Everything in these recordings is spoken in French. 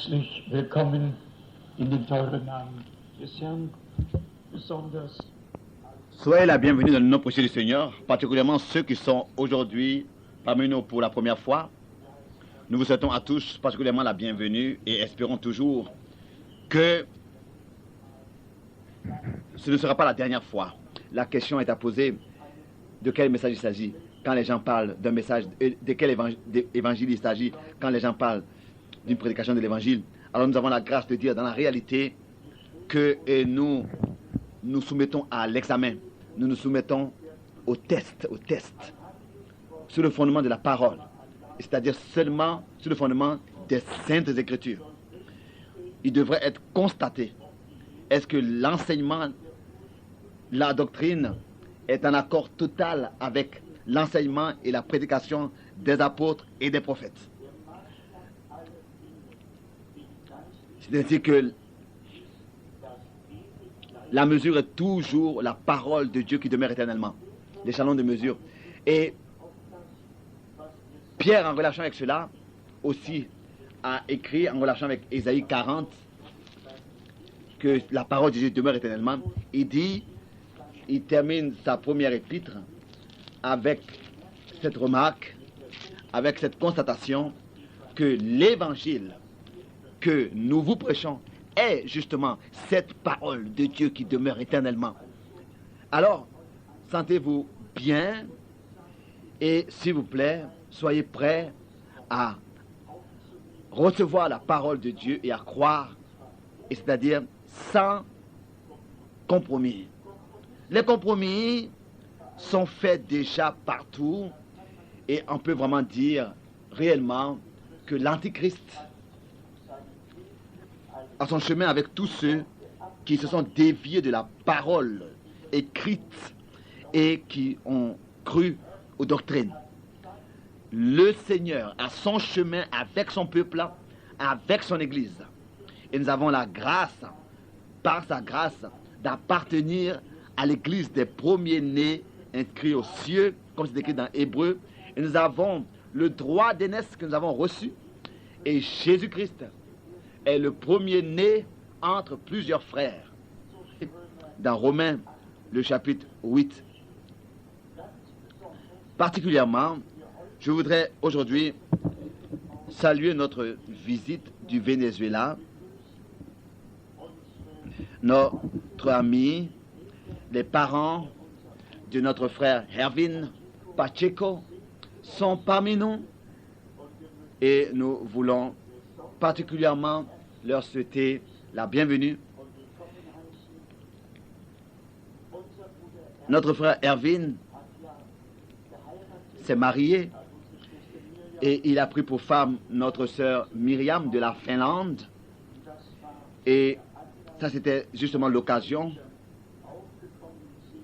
Herzlich willkommen in den teuren Namen des Herrn, besonders. Soyez la bienvenue dans le nom précieux du Seigneur, particulièrement ceux qui sont aujourd'hui parmi nous pour la première fois. Nous vous souhaitons à tous particulièrement la bienvenue et espérons toujours que ce ne sera pas la dernière fois. La question est à poser: de quel message il s'agit quand les gens parlent d'un message, de quel évangile il s'agit quand les gens parlent d'une prédication de l'évangile. Alors nous avons la grâce de dire dans la réalité que nous nous soumettons à l'examen, nous nous soumettons au test, sur le fondement de la parole, c'est-à-dire seulement sur le fondement des saintes écritures. Il devrait être constaté: est-ce que l'enseignement, la doctrine est en accord total avec l'enseignement et la prédication des apôtres et des prophètes? C'est ainsi que la mesure est toujours la parole de Dieu qui demeure éternellement, l'échelon de mesure. Et Pierre, en relation avec cela, aussi a écrit en relation avec Ésaïe 40 que la parole de Dieu demeure éternellement. Il termine sa première épître avec cette remarque, avec cette constatation que l'évangile que nous vous prêchons est justement cette parole de Dieu qui demeure éternellement. Alors, sentez-vous bien et s'il vous plaît, soyez prêts à recevoir la parole de Dieu et à croire, et c'est-à-dire sans compromis. Les compromis sont faits déjà partout et on peut vraiment dire réellement que l'Antichrist a son chemin avec tous ceux qui se sont déviés de la parole écrite et qui ont cru aux doctrines. Le Seigneur a son chemin avec son peuple, avec son Église. Et nous avons la grâce, par sa grâce, d'appartenir à l'Église des premiers-nés inscrits aux cieux, comme c'est écrit dans Hébreu. Et nous avons le droit d'aînesse que nous avons reçu. Et Jésus-Christ est le premier-né entre plusieurs frères. Dans Romains, le chapitre 8. Particulièrement, je voudrais aujourd'hui saluer notre visite du Venezuela. Notre ami, les parents de notre frère Hervin Pacheco sont parmi nous et nous voulons particulièrement leur souhaiter la bienvenue. Notre frère Hervin s'est marié et il a pris pour femme notre sœur Myriam de la Finlande. Et ça, c'était justement l'occasion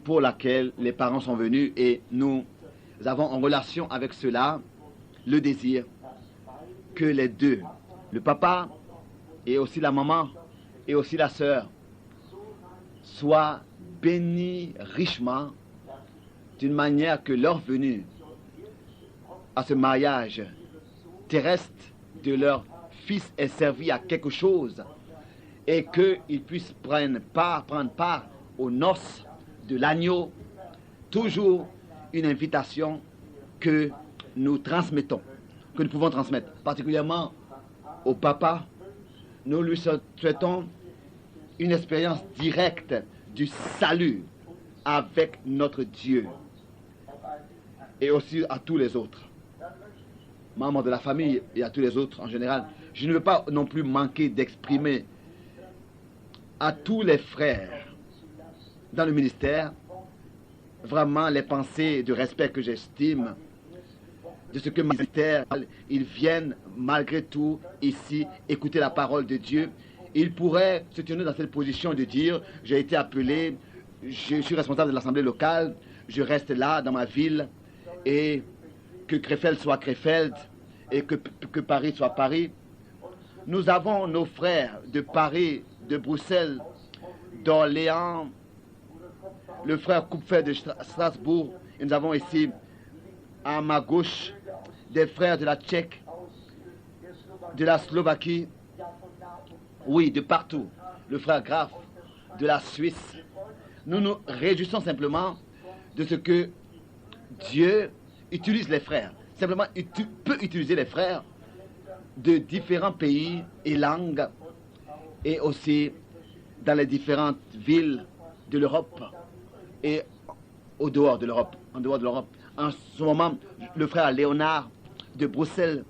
pour laquelle les parents sont venus et nous avons en relation avec cela le désir que les deux, le papa et aussi la maman et aussi la sœur, soient bénis richement d'une manière que leur venue à ce mariage terrestre de leur fils est servi à quelque chose et qu'ils puissent prendre part aux noces de l'agneau. Toujours une invitation que nous transmettons, que nous pouvons transmettre, particulièrement au papa. Nous lui souhaitons une expérience directe du salut avec notre Dieu et aussi à tous les autres membres de la famille et à tous les autres en général. Je ne veux pas non plus manquer d'exprimer à tous les frères dans le ministère vraiment les pensées de respect que j'estime de ce que ministère, ils viennent malgré tout ici écouter la parole de Dieu. Ils pourraient se tenir dans cette position de dire: j'ai été appelé, je suis responsable de l'assemblée locale, je reste là dans ma ville, et que Krefeld soit Krefeld et que Paris soit Paris. Nous avons nos frères de Paris, de Bruxelles, d'Orléans, le frère Kupfer de Strasbourg, et nous avons ici à ma gauche des frères de la Tchèque, de la Slovaquie, Oui, de partout. Le frère Graf de la Suisse. Nous nous réjouissons simplement de ce que Dieu utilise les frères. Simplement, il peut utiliser les frères de différents pays et langues et aussi dans les différentes villes de l'Europe et au dehors de l'Europe, en dehors de l'Europe. En ce moment, le frère Léonard de Bruxelles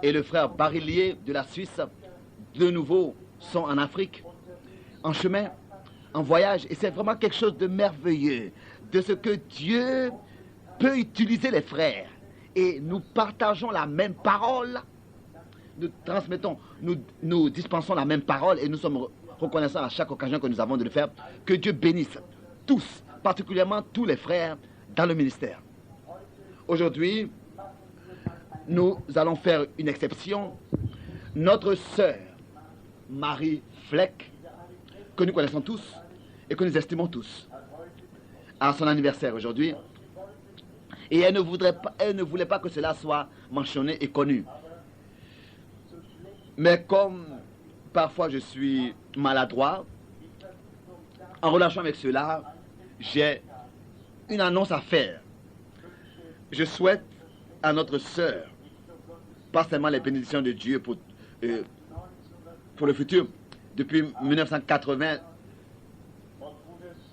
et le frère Barillier de la Suisse, de nouveau, sont en Afrique, en chemin, en voyage. Et c'est vraiment quelque chose de merveilleux, de ce que Dieu peut utiliser les frères. Et nous partageons la même parole, nous transmettons, nous dispensons la même parole et nous sommes reconnaissants à chaque occasion que nous avons de le faire. Que Dieu bénisse tous, particulièrement tous les frères dans le ministère. Aujourd'hui, nous allons faire une exception. Notre sœur, Marie Fleck, que nous connaissons tous et que nous estimons tous, à son anniversaire aujourd'hui. Et elle ne voulait pas que cela soit mentionné et connu. Mais comme parfois je suis maladroit, en relation avec cela, j'ai une annonce à faire. Je souhaite à notre sœur, pas seulement les bénédictions de Dieu pour le futur. Depuis 1980,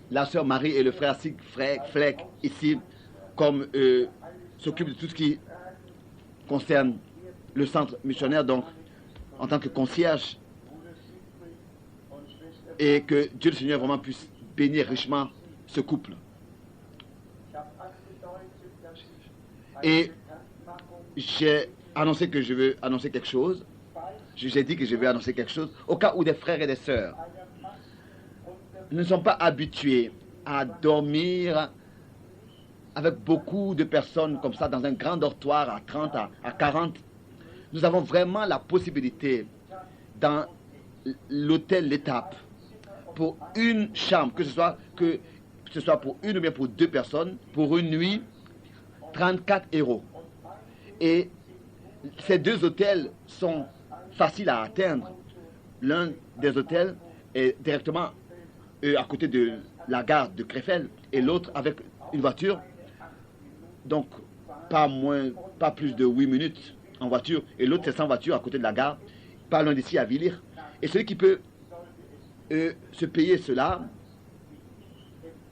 la sœur Marie et le frère Siegfried Fleck ici, comme s'occupent de tout ce qui concerne le centre missionnaire, donc en tant que concierge, et que Dieu le Seigneur vraiment puisse bénir richement ce couple. Et j'ai annoncé que je veux annoncer quelque chose. J'ai dit que je vais annoncer quelque chose au cas où des frères et des sœurs ne sont pas habitués à dormir avec beaucoup de personnes comme ça dans un grand dortoir à 30, à 40. Nous avons vraiment la possibilité dans l'hôtel L'Étape pour une chambre, que ce soit pour une ou bien pour deux personnes, pour une nuit, 34 €. Et ces deux hôtels sont faciles à atteindre. L'un des hôtels est directement à côté de la gare de Krefeld et l'autre avec une voiture. Donc, pas plus de 8 minutes en voiture. Et l'autre, c'est sans voiture à côté de la gare, pas loin d'ici à Villers. Et celui qui peut se payer cela,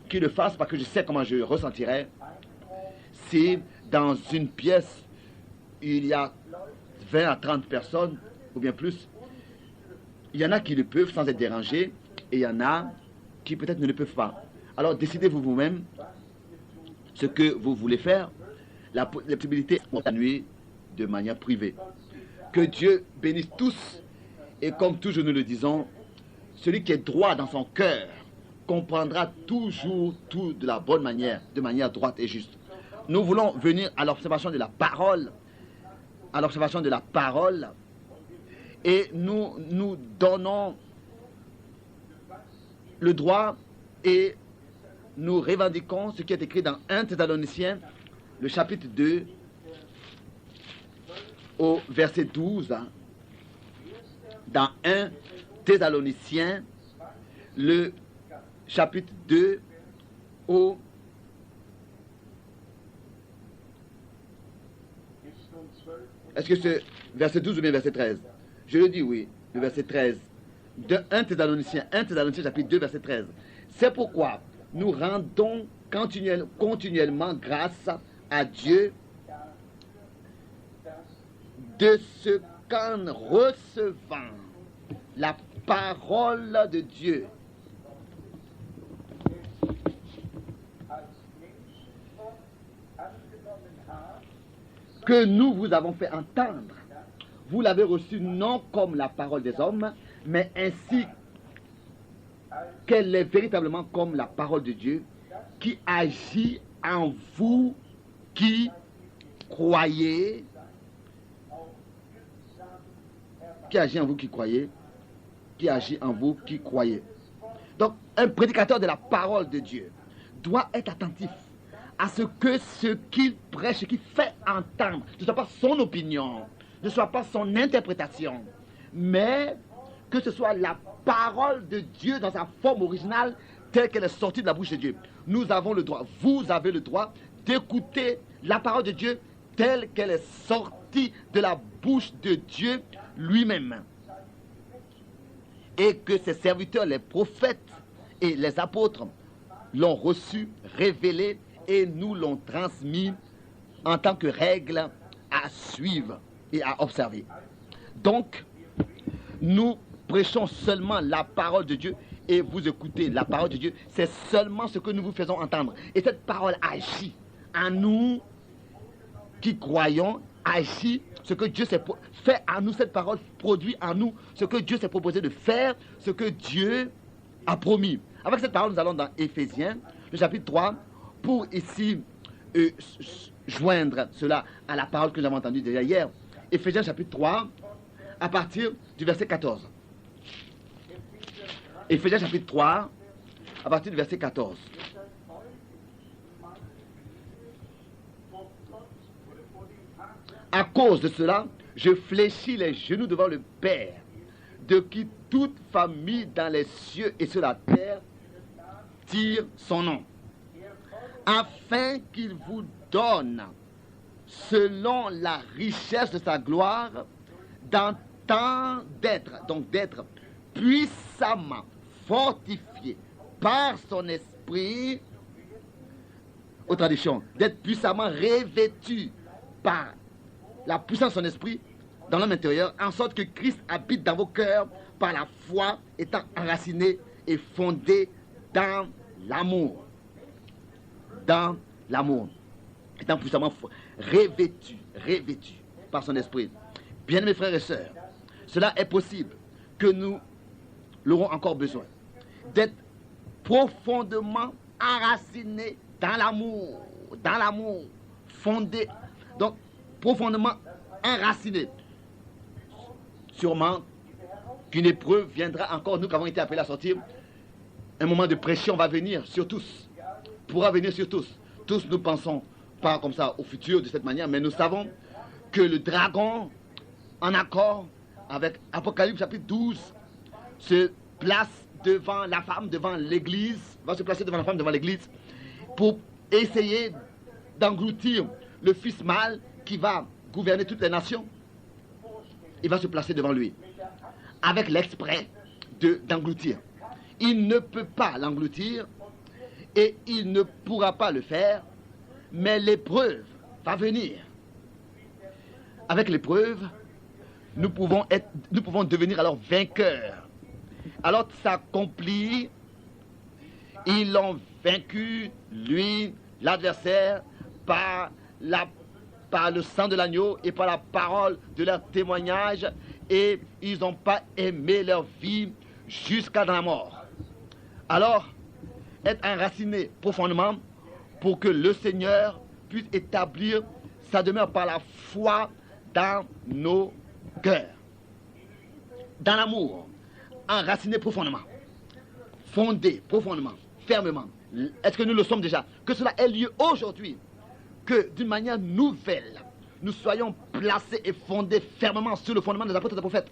qu'il le fasse, parce que je sais comment je ressentirais si dans une pièce, il y a 20 à 30 personnes, ou bien plus. Il y en a qui le peuvent sans être dérangés, et il y en a qui peut-être ne le peuvent pas. Alors, décidez-vous vous-même ce que vous voulez faire. La possibilité de la nuit de manière privée. Que Dieu bénisse tous, et comme toujours nous le disons, celui qui est droit dans son cœur comprendra toujours tout de la bonne manière, de manière droite et juste. Nous voulons venir à l'observation de la parole, et nous donnons le droit et nous revendiquons ce qui est écrit dans 1 Thessaloniciens, le chapitre 2, au verset 12, dans 1 Thessaloniciens, le chapitre 2, au est-ce que c'est verset 12 ou bien verset 13? Je le dis, oui, le verset 13. De 1 Thessaloniciens chapitre 2, verset 13. C'est pourquoi nous rendons continuellement grâce à Dieu de ce qu'en recevant la parole de Dieu, que nous vous avons fait entendre, vous l'avez reçue non comme la parole des hommes, mais ainsi qu'elle est véritablement comme la parole de Dieu, qui agit en vous qui croyez, qui agit en vous qui croyez, qui agit en vous qui croyez. Donc, un prédicateur de la parole de Dieu doit être attentif à ce qu'il prêche, ce qu'il fait entendre, ne soit pas son opinion, ne soit pas son interprétation, mais que ce soit la parole de Dieu dans sa forme originale, telle qu'elle est sortie de la bouche de Dieu. Nous avons le droit, vous avez le droit d'écouter la parole de Dieu telle qu'elle est sortie de la bouche de Dieu lui-même. Et que ses serviteurs, les prophètes et les apôtres, l'ont reçu, révélé et nous l'ont transmis en tant que règle à suivre et à observer. Donc, nous prêchons seulement la parole de Dieu et vous écoutez la parole de Dieu. C'est seulement ce que nous vous faisons entendre. Et cette parole agit en nous qui croyons, agit ce que Dieu s'est fait en nous. Cette parole produit en nous ce que Dieu s'est proposé de faire, ce que Dieu a promis. Avec cette parole, nous allons dans Éphésiens, le chapitre 3, pour ici joindre cela à la parole que nous avons entendue déjà hier. Éphésiens chapitre 3, à partir du verset 14. Éphésiens chapitre 3, à partir du verset 14. À cause de cela, je fléchis les genoux devant le Père, de qui toute famille dans les cieux et sur la terre tire son nom, afin qu'il vous donne, selon la richesse de sa gloire, d'entendre, d'être puissamment fortifié par son esprit, aux traditions, d'être puissamment revêtu par la puissance de son esprit dans l'homme intérieur, en sorte que Christ habite dans vos cœurs par la foi, étant enraciné et fondé dans l'amour. Dans l'amour. Étant puissamment revêtu par son esprit. Bien mes frères et sœurs, cela est possible que nous l'aurons encore besoin. D'être profondément enraciné dans l'amour, fondé, donc profondément enraciné. Sûrement qu'une épreuve viendra encore, nous qui avons été appelés à sortir. Un moment de pression va venir sur tous, pourra venir sur tous. Tous nous pensons pas comme ça au futur de cette manière, mais nous savons que le dragon, en accord avec Apocalypse chapitre 12, se place devant la femme, devant l'église, va se placer devant la femme, devant l'église, pour essayer d'engloutir le fils mâle qui va gouverner toutes les nations. Il va se placer devant lui, avec l'exprès d'engloutir. Il ne peut pas l'engloutir, et il ne pourra pas le faire, mais l'épreuve va venir. Avec l'épreuve, nous pouvons devenir alors vainqueurs. Alors s'accomplit, ils l'ont vaincu, lui, l'adversaire, par le sang de l'agneau et par la parole de leur témoignage, et ils n'ont pas aimé leur vie jusqu'à dans la mort. Alors, être enraciné profondément pour que le Seigneur puisse établir sa demeure par la foi dans nos cœurs. Dans l'amour, enraciné profondément, fondé profondément, fermement. Est-ce que nous le sommes déjà? Que cela ait lieu aujourd'hui, que d'une manière nouvelle, nous soyons placés et fondés fermement sur le fondement des apôtres et des prophètes.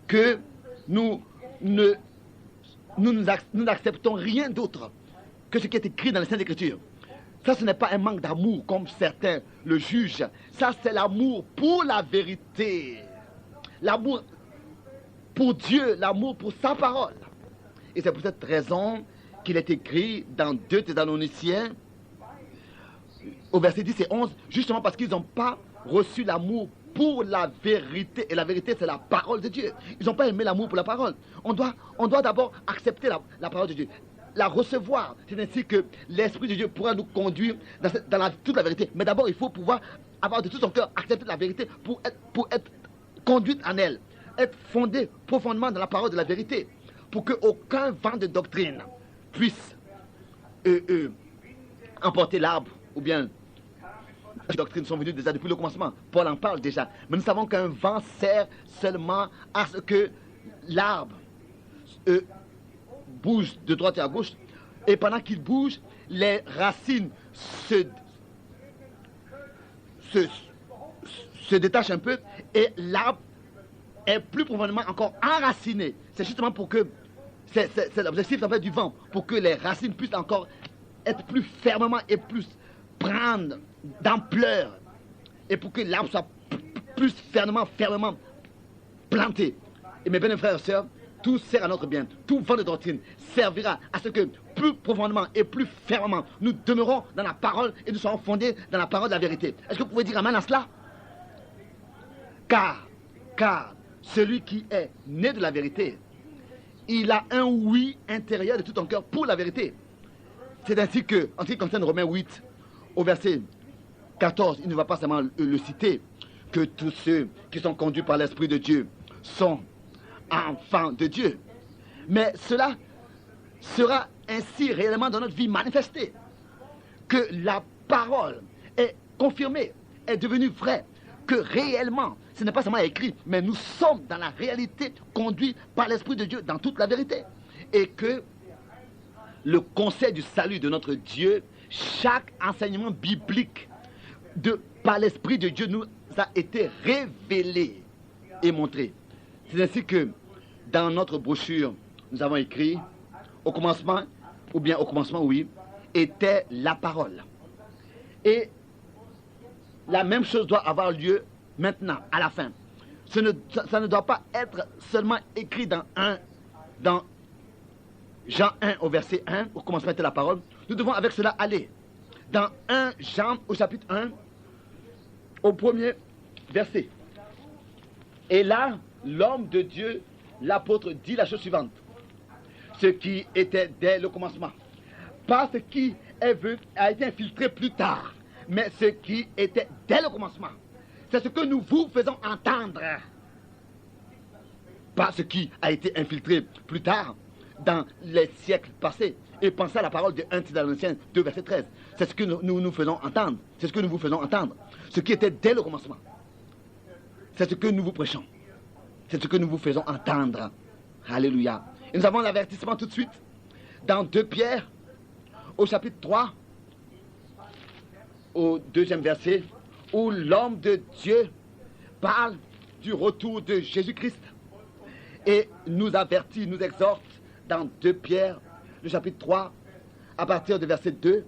Que nous n'acceptons rien d'autre que ce qui est écrit dans les Saintes Écritures. Ça, ce n'est pas un manque d'amour comme certains le jugent. Ça, c'est l'amour pour la vérité. L'amour pour Dieu, l'amour pour sa parole. Et c'est pour cette raison qu'il est écrit dans 2 Thessaloniciens, au verset 10 et 11, justement parce qu'ils n'ont pas reçu l'amour pour la vérité. Et la vérité, c'est la parole de Dieu. Ils n'ont pas aimé l'amour pour la parole. On doit d'abord accepter la parole de Dieu, la recevoir. C'est ainsi que l'Esprit de Dieu pourra nous conduire dans toute la vérité. Mais d'abord, il faut pouvoir avoir de tout son cœur accepté la vérité pour être conduite en elle, être fondé profondément dans la parole de la vérité, pour qu'aucun vent de doctrine puisse emporter l'arbre, ou bien les doctrines sont venues déjà depuis le commencement. Paul en parle déjà. Mais nous savons qu'un vent sert seulement à ce que l'arbre bouge de droite et à gauche, et pendant qu'il bouge, les racines se détachent un peu, et l'arbre est plus profondément encore enraciné. C'est justement pour que, c'est l'objectif en fait du vent, pour que les racines puissent encore être plus fermement et plus prendre d'ampleur, et pour que l'arbre soit plus fermement planté. Et mes bien frères et sœurs, tout sert à notre bien. Tout vent de doctrine servira à ce que plus profondément et plus fermement nous demeurons dans la parole et nous serons fondés dans la parole de la vérité. Est-ce que vous pouvez dire amen à cela? Car celui qui est né de la vérité, il a un oui intérieur de tout son cœur pour la vérité. C'est ainsi que, en ce qui concerne Romains 8, au verset 14, il ne va pas seulement le citer, que tous ceux qui sont conduits par l'Esprit de Dieu sont enfants de Dieu. Mais cela sera ainsi réellement dans notre vie manifesté, que la parole est confirmée, est devenue vraie, que réellement, ce n'est pas seulement écrit, mais nous sommes dans la réalité conduits par l'Esprit de Dieu dans toute la vérité. Et que le conseil du salut de notre Dieu, chaque enseignement biblique par l'Esprit de Dieu nous a été révélé et montré. C'est ainsi que dans notre brochure, nous avons écrit au commencement, oui, était la parole. Et la même chose doit avoir lieu maintenant, à la fin. Ça ne doit pas être seulement écrit dans Jean 1 au verset 1, au commencement était la parole. Nous devons avec cela aller dans 1 Jean au chapitre 1, au premier verset. Et là, l'homme de Dieu, l'apôtre, dit la chose suivante. Ce qui était dès le commencement. Pas ce qui a été infiltré plus tard, mais ce qui était dès le commencement. C'est ce que nous vous faisons entendre. Pas ce qui a été infiltré plus tard, dans les siècles passés. Et pensez à la parole de 1 Thessaloniciens 2, verset 13. C'est ce que nous faisons entendre. C'est ce que nous vous faisons entendre. Ce qui était dès le commencement. C'est ce que nous vous prêchons. C'est ce que nous vous faisons entendre. Alléluia. Et nous avons l'avertissement tout de suite dans 2 Pierre, au chapitre 3, au 2e verset, où l'homme de Dieu parle du retour de Jésus-Christ et nous avertit, nous exhorte dans 2 Pierre, le chapitre 3, à partir du verset 2,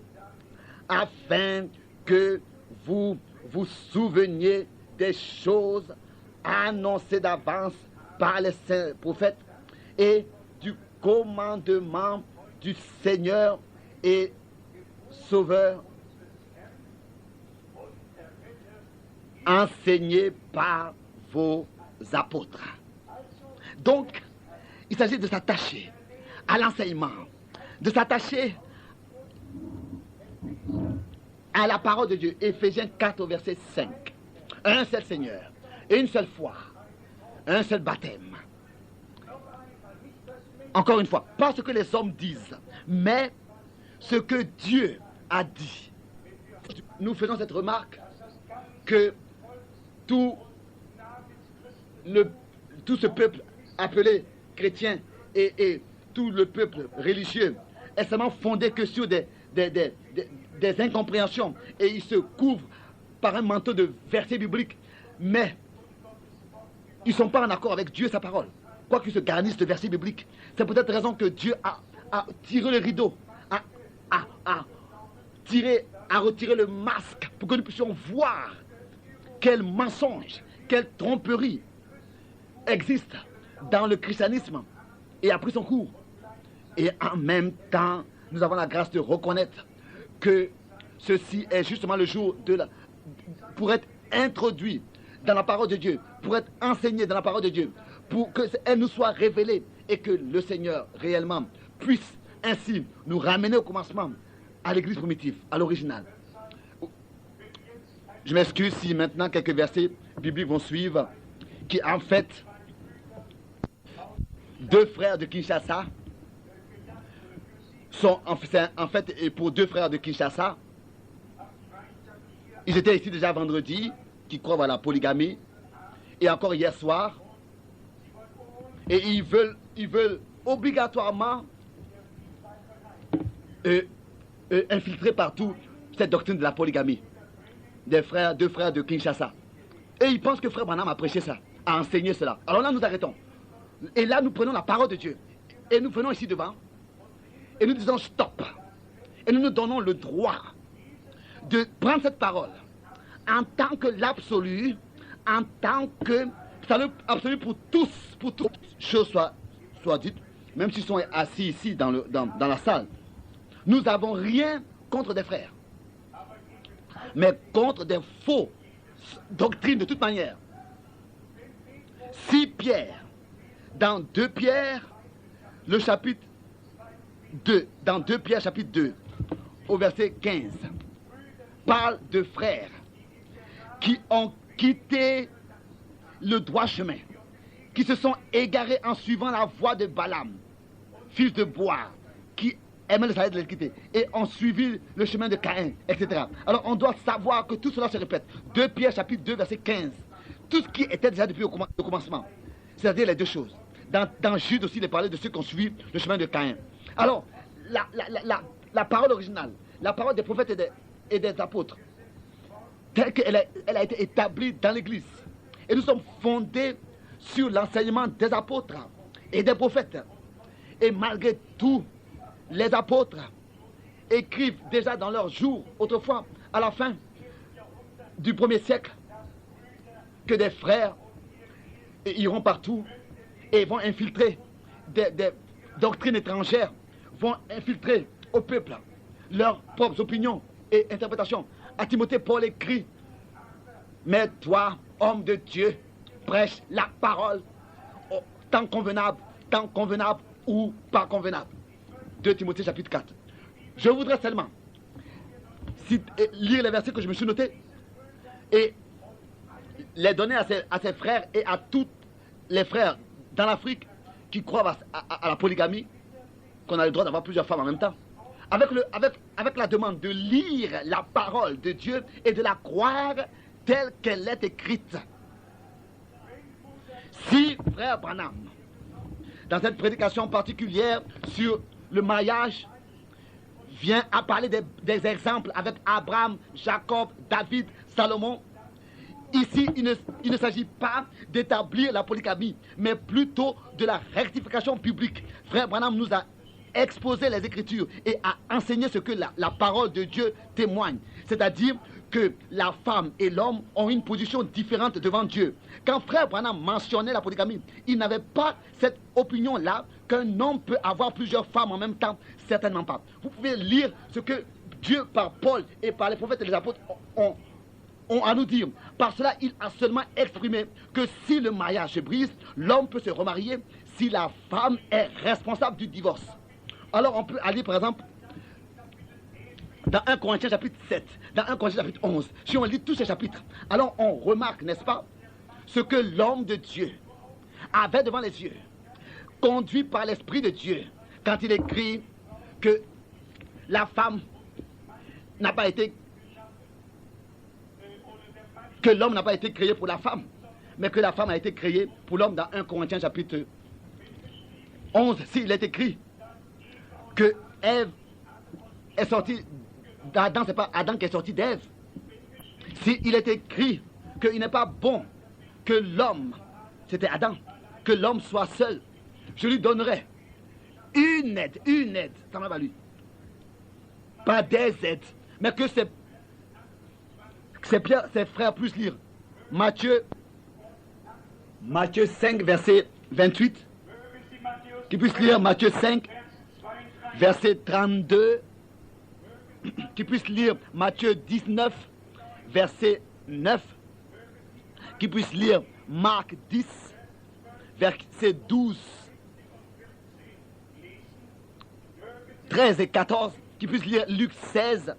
afin que vous vous souveniez des choses annoncées d'avance par les saints prophètes et du commandement du Seigneur et Sauveur enseigné par vos apôtres. Donc, il s'agit de s'attacher à l'enseignement, de s'attacher à la parole de Dieu. Éphésiens 4 au verset 5. Un seul Seigneur, une seule foi, un seul baptême. Encore une fois, pas ce que les hommes disent, mais ce que Dieu a dit. Nous faisons cette remarque que tout ce peuple appelé chrétien et tout le peuple religieux est seulement fondé que sur des incompréhensions et ils se couvrent par un manteau de versets bibliques, mais ils ne sont pas en accord avec Dieu et sa parole. Quoi qu'ils se garnissent de versets bibliques, c'est peut-être raison que Dieu a tiré le rideau, a retiré le masque pour que nous puissions voir quel mensonge, quelle tromperie existe dans le christianisme et a pris son cours. Et en même temps, nous avons la grâce de reconnaître que ceci est justement le jour pour être introduit dans la parole de Dieu, pour être enseigné dans la parole de Dieu, pour qu'elle nous soit révélée et que le Seigneur réellement puisse ainsi nous ramener au commencement, à l'église primitive, à l'original. Je m'excuse si maintenant quelques versets bibliques vont suivre, qui en fait, 2 frères de Kinshasa sont en fait, et pour 2 frères de Kinshasa, ils étaient ici déjà vendredi, qui croient à la polygamie, et encore hier soir, et ils veulent obligatoirement infiltrer partout cette doctrine de la polygamie. 2 frères de Kinshasa. Et ils pensent que frère Branham a prêché ça. à enseigner cela. Alors là, nous arrêtons. Et là, nous prenons la parole de Dieu. Et nous venons ici devant. Et nous disons stop. Et nous nous donnons le droit de prendre cette parole en tant que l'absolu, en tant que salut absolu pour tous, pour toutes choses soient dites, même s'ils sont assis ici dans la salle. Nous n'avons rien contre des frères, mais contre des faux doctrines de toute manière. Si Pierre, dans 2 Pierre, le chapitre 2, dans 2 Pierre chapitre 2, au verset 15, parle de frères qui ont quitté le droit chemin, qui se sont égarés en suivant la voie de Balaam, fils de Bois, qui aimait le salaire de l'équité, et ont suivi le chemin de Caïn, etc. Alors on doit savoir que tout cela se répète. 2 Pierre chapitre 2, verset 15. Tout ce qui était déjà depuis le commencement, c'est-à-dire les deux choses. Dans Jude aussi, il est parlé de ceux qui ont suivi le chemin de Caïn. Alors, la parole originale, la parole des prophètes et des apôtres, telle qu'elle a été établie dans l'Église. Et nous sommes fondés sur l'enseignement des apôtres et des prophètes. Et malgré tout, les apôtres écrivent déjà dans leurs jours, autrefois, à la fin du 1er siècle, que des frères iront partout et vont infiltrer des doctrines étrangères, vont infiltrer au peuple leurs propres opinions et interprétations. À Timothée, Paul écrit: mais toi, homme de Dieu, prêche la parole, tant convenable ou pas convenable. 2 Timothée chapitre 4. Je voudrais seulement lire les versets que je me suis notés et les donner à ses frères et à tous les frères dans l'Afrique qui croient à la polygamie, qu'on a le droit d'avoir plusieurs femmes en même temps. Avec la demande de lire la parole de Dieu et de la croire telle qu'elle est écrite. Si frère Branham, dans cette prédication particulière sur le mariage, vient à parler des exemples avec Abraham, Jacob, David, Salomon, ici il ne s'agit pas d'établir la polygamie, mais plutôt de la rectification publique. Frère Branham nous a exposé les Écritures et a enseigné ce que la parole de Dieu témoigne. C'est-à-dire que la femme et l'homme ont une position différente devant Dieu. Quand frère Branham mentionnait la polygamie, il n'avait pas cette opinion-là qu'un homme peut avoir plusieurs femmes en même temps. Certainement pas. Vous pouvez lire ce que Dieu, par Paul et par les prophètes et les apôtres, ont à nous dire. Par cela, il a seulement exprimé que si le mariage se brise, l'homme peut se remarier si la femme est responsable du divorce. Alors on peut aller par exemple dans 1 Corinthiens chapitre 7, dans 1 Corinthiens chapitre 11. Si on lit tous ces chapitres, alors on remarque, n'est-ce pas, ce que l'homme de Dieu avait devant les yeux, conduit par l'Esprit de Dieu, quand il écrit que la femme n'a pas été, que l'homme n'a pas été créé pour la femme, mais que la femme a été créée pour l'homme. Dans 1 Corinthiens chapitre 11, s'il est écrit que Ève est sortie d'Adam, c'est pas Adam qui est sorti d'Ève. S'il est écrit qu'il n'est pas bon que l'homme, c'était Adam, que l'homme soit seul, je lui donnerai une aide, ça m'a valu. Pas des aides, mais que ses frères puissent lire Matthieu 5, verset 28, qu'ils puissent lire Matthieu 5, verset 32, qu'ils puissent lire Matthieu 19, verset 9, qu'ils puissent lire Marc 10, verset 12, 13 et 14, qu'ils puissent lire Luc 16,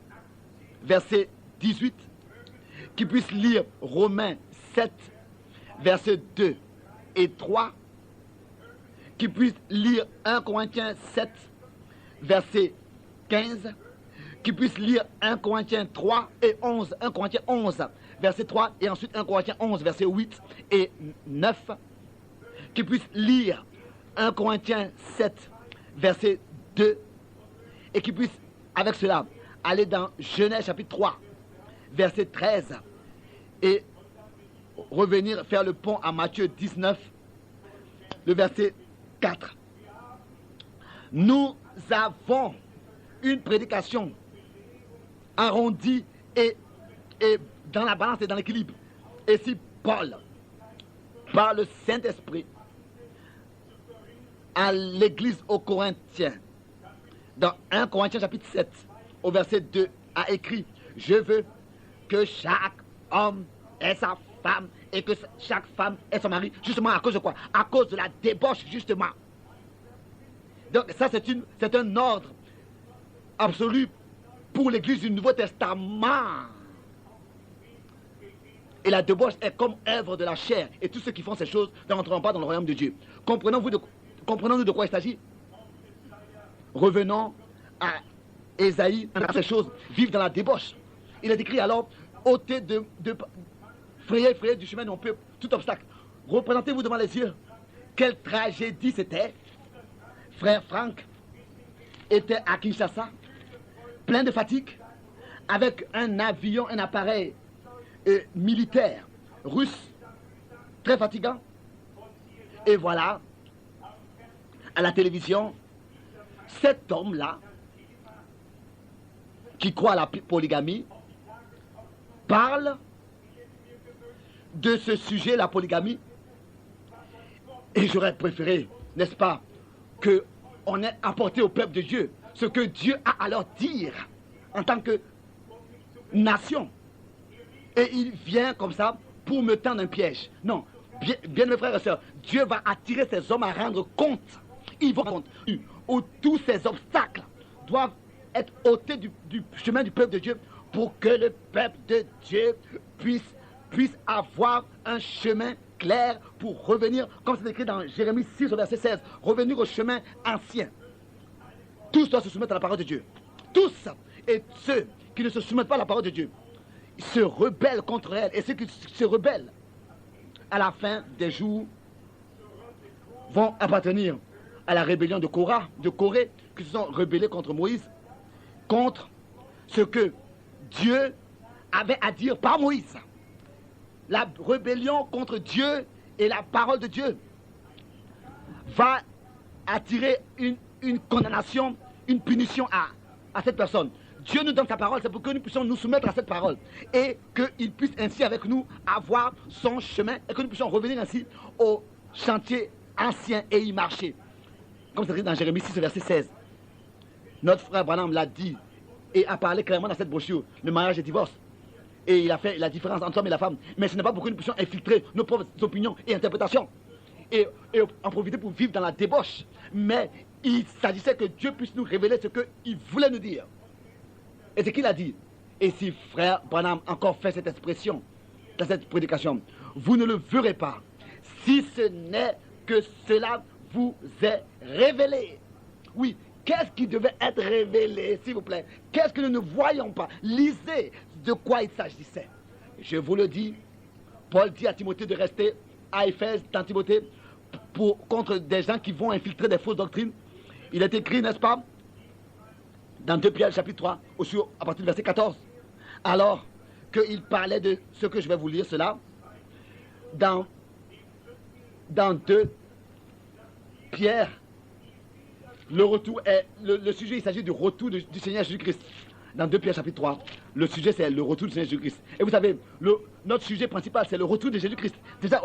verset 18, qu'ils puissent lire Romains 7, verset 2 et 3, qu'ils puissent lire 1 Corinthiens 7, verset 15, qu'ils puissent lire 1 Corinthiens 3 et 11, 1 Corinthiens 11, verset 3, et ensuite 1 Corinthiens 11, verset 8 et 9, qu'ils puissent lire 1 Corinthiens 7, verset 2, et qu'ils puissent, avec cela, aller dans Genèse chapitre 3, verset 13, et revenir, faire le pont à Matthieu 19, le verset 4. Nous avons une prédication arrondie et dans la balance et dans l'équilibre. Et si Paul, par le Saint-Esprit, à l'église aux Corinthiens, dans 1 Corinthiens chapitre 7, au verset 2, a écrit: je veux que chaque homme ait sa femme et que chaque femme ait son mari. Justement à cause de quoi? À cause de la débauche, justement. Donc ça, c'est un ordre absolu pour l'église du Nouveau Testament. Et la débauche est comme œuvre de la chair. Et tous ceux qui font ces choses ne rentreront pas dans le royaume de Dieu. Comprenons-nous de quoi il s'agit? Revenons à Ésaïe, à ces choses, vivent dans la débauche. Il est écrit alors: ôtez frayez du chemin de mon peuple tout obstacle. Représentez-vous devant les yeux. Quelle tragédie c'était. Frère Franck était à Kinshasa, plein de fatigue, avec un avion, un appareil militaire russe, très fatigant. Et voilà, à la télévision, cet homme-là, qui croit à la polygamie, parle de ce sujet, la polygamie. Et j'aurais préféré, n'est-ce pas, qu'on ait apporté au peuple de Dieu ce que Dieu a à leur dire en tant que nation. Et il vient comme ça pour me tendre un piège. Non, bien mes frères et sœurs, Dieu va attirer ces hommes à rendre compte. Ils vont rendre compte où tous ces obstacles doivent être ôtés du chemin du peuple de Dieu pour que le peuple de Dieu puisse avoir un chemin clair pour revenir, comme c'est écrit dans Jérémie 6 au verset 16, revenir au chemin ancien. Tous doivent se soumettre à la parole de Dieu. Tous. Et ceux qui ne se soumettent pas à la parole de Dieu se rebellent contre elle. Et ceux qui se rebellent à la fin des jours vont appartenir à la rébellion de Corée, qui se sont rebellés contre Moïse, contre ce que Dieu avait à dire par Moïse. La rébellion contre Dieu et la parole de Dieu va attirer une condamnation, une punition à cette personne. Dieu nous donne sa parole, c'est pour que nous puissions nous soumettre à cette parole et qu'il puisse ainsi avec nous avoir son chemin et que nous puissions revenir ainsi au chantier ancien et y marcher. Comme c'est écrit dans Jérémie 6, verset 16. Notre frère Branham l'a dit et a parlé clairement dans cette brochure, le mariage et le divorce. Et il a fait la différence entre l'homme et la femme. Mais ce n'est pas pour que nous puissions infiltrer nos propres opinions et interprétations et en profiter pour vivre dans la débauche. Mais il s'agissait que Dieu puisse nous révéler ce qu'il voulait nous dire. Et ce qu'il a dit. Et si frère Branham encore fait cette expression dans cette prédication: vous ne le verrez pas si ce n'est que cela vous est révélé. Oui, qu'est-ce qui devait être révélé, s'il vous plaît? Qu'est-ce que nous ne voyons pas? Lisez de quoi il s'agissait. Je vous le dis, Paul dit à Timothée de rester à Éphèse, dans Timothée, contre des gens qui vont infiltrer des fausses doctrines. Il est écrit, n'est-ce pas, dans 2 Pierre chapitre 3, à partir du verset 14. Alors qu'il parlait de ce que je vais vous lire, cela, dans 2 Pierre, le retour est, le sujet, il s'agit du retour du Seigneur Jésus-Christ. Dans 2 Pierre chapitre 3, le sujet c'est le retour du Seigneur Jésus-Christ. Et vous savez, notre sujet principal c'est le retour de Jésus-Christ. Déjà,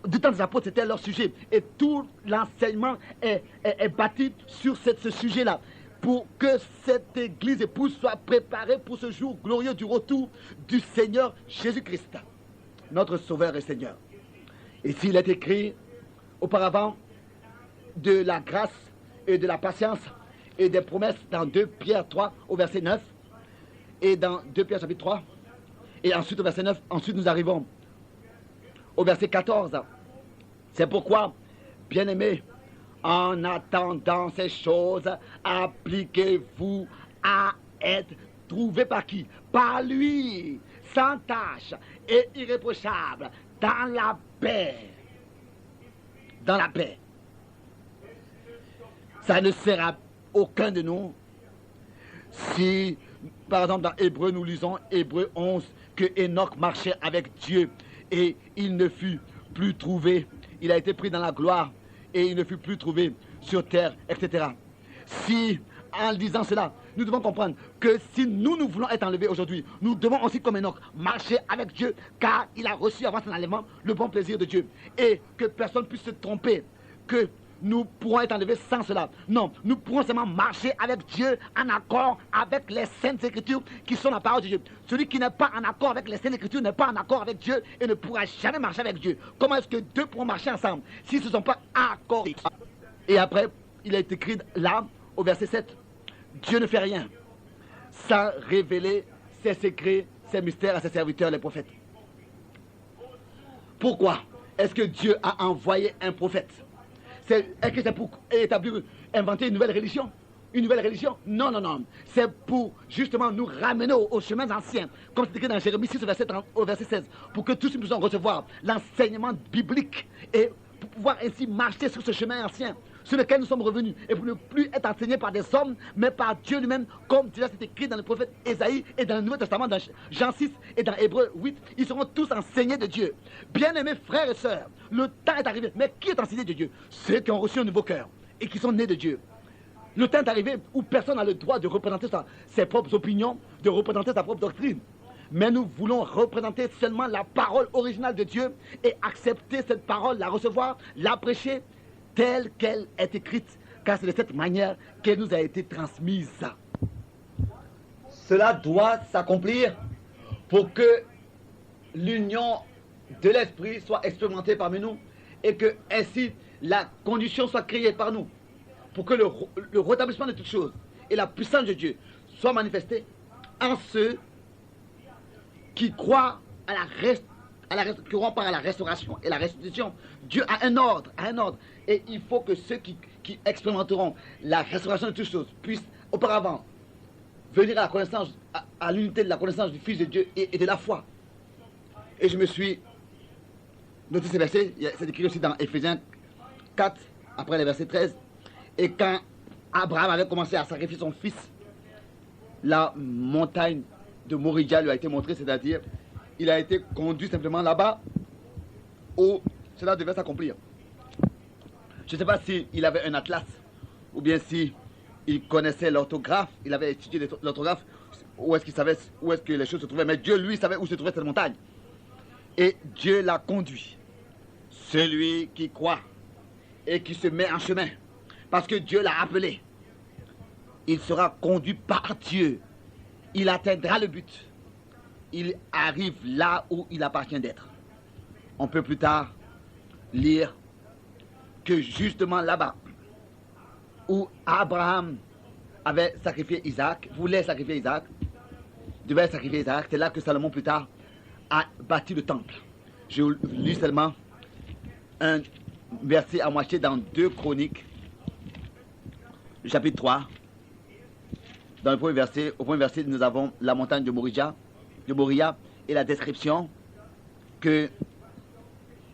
du temps des apôtres, c'était leur sujet. Et tout l'enseignement est bâti sur ce sujet-là. Pour que cette église épouse soit préparée pour ce jour glorieux du retour du Seigneur Jésus-Christ, notre Sauveur et Seigneur. Et s'il est écrit auparavant de la grâce et de la patience et des promesses dans 2 Pierre 3 au verset 9 et dans 2 Pierre chapitre 3 et ensuite au verset 9, ensuite nous arrivons au verset 14. C'est pourquoi, bien-aimés, en attendant ces choses, appliquez-vous à être trouvé par qui? Par lui, sans tache et irréprochable, dans la paix. Dans la paix. Ça ne sert à aucun de nous si, par exemple, dans Hébreu, nous lisons Hébreu 11, que Enoch marchait avec Dieu et il ne fut plus trouvé. Il a été pris dans la gloire et il ne fut plus trouvé sur terre, etc. Si, en disant cela, nous devons comprendre que si nous voulons être enlevés aujourd'hui, nous devons aussi, comme Enoch, marcher avec Dieu, car il a reçu avant son enlèvement le bon plaisir de Dieu. Et que personne puisse se tromper, que nous pourrons être enlevés sans cela. Non, nous pourrons seulement marcher avec Dieu en accord avec les Saintes Écritures qui sont la parole de Dieu. Celui qui n'est pas en accord avec les Saintes Écritures n'est pas en accord avec Dieu et ne pourra jamais marcher avec Dieu. Comment est-ce que deux pourront marcher ensemble s'ils ne se sont pas accordés? Et après, il est écrit là, au verset 7, Dieu ne fait rien sans révéler ses secrets, ses mystères à ses serviteurs, les prophètes. Pourquoi est-ce que Dieu a envoyé un prophète? Est-ce que c'est pour établir, inventer une nouvelle religion? Une nouvelle religion? Non, non, non. C'est pour justement nous ramener aux chemins anciens, comme c'est écrit dans Jérémie 6 au verset 16, pour que tous nous puissions recevoir l'enseignement biblique et pour pouvoir ainsi marcher sur ce chemin ancien sur lequel nous sommes revenus, et pour ne plus être enseignés par des hommes, mais par Dieu lui-même, comme déjà c'est écrit dans le prophète Ésaïe et dans le Nouveau Testament, dans Jean 6 et dans Hébreux 8, ils seront tous enseignés de Dieu. Bien-aimés frères et sœurs, le temps est arrivé. Mais qui est enseigné de Dieu? Ceux qui ont reçu un nouveau cœur et qui sont nés de Dieu. Le temps est arrivé où personne n'a le droit de représenter ses propres opinions, de représenter sa propre doctrine. Mais nous voulons représenter seulement la parole originale de Dieu et accepter cette parole, la recevoir, la prêcher, telle qu'elle est écrite, car c'est de cette manière qu'elle nous a été transmise. Cela doit s'accomplir pour que l'union de l'esprit soit expérimentée parmi nous et que ainsi la condition soit créée par nous pour que le rétablissement de toutes choses et la puissance de Dieu soient manifestés en ceux qui croient à qui croient par la restauration et la restitution. Dieu a un ordre, et il faut que ceux qui expérimenteront la restauration de toutes choses puissent auparavant venir à la connaissance, à l'unité de la connaissance du Fils de Dieu et de la foi. Et je me suis noté ces versets, c'est écrit aussi dans Éphésiens 4, après le verset 13. Et quand Abraham avait commencé à sacrifier son fils, la montagne de Moriah lui a été montrée, c'est-à-dire il a été conduit simplement là-bas où cela devait s'accomplir. Je ne sais pas s'il avait un atlas ou bien s'il connaissait l'orthographe, il avait étudié l'orthographe, où est-ce qu'il savait où est-ce que les choses se trouvaient. Mais Dieu, lui, savait où se trouvait cette montagne. Et Dieu l'a conduit. Celui qui croit et qui se met en chemin, parce que Dieu l'a appelé, il sera conduit par Dieu. Il atteindra le but. Il arrive là où il appartient d'être. On peut plus tard lire que justement là-bas, où Abraham avait sacrifié Isaac, voulait sacrifier Isaac, devait sacrifier Isaac, c'est là que Salomon plus tard a bâti le temple. Je lis seulement un verset à moitié dans 2 Chroniques, chapitre 3. Dans le premier verset, au premier verset, nous avons la montagne de Moriah et la description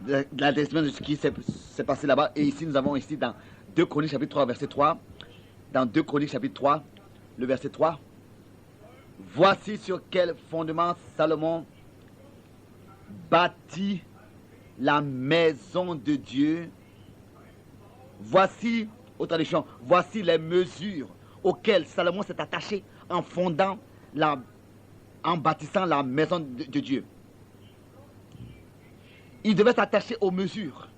la description de ce qui s'est passé là-bas. Et ici, nous avons ici dans 2 Chroniques chapitre 3, verset 3. Dans 2 Chroniques chapitre 3, le verset 3. Voici sur quel fondement Salomon bâtit la maison de Dieu. Voici, aux traductions, voici les mesures auxquelles Salomon s'est attaché en bâtissant la maison de Dieu. Il devait s'attacher aux mesures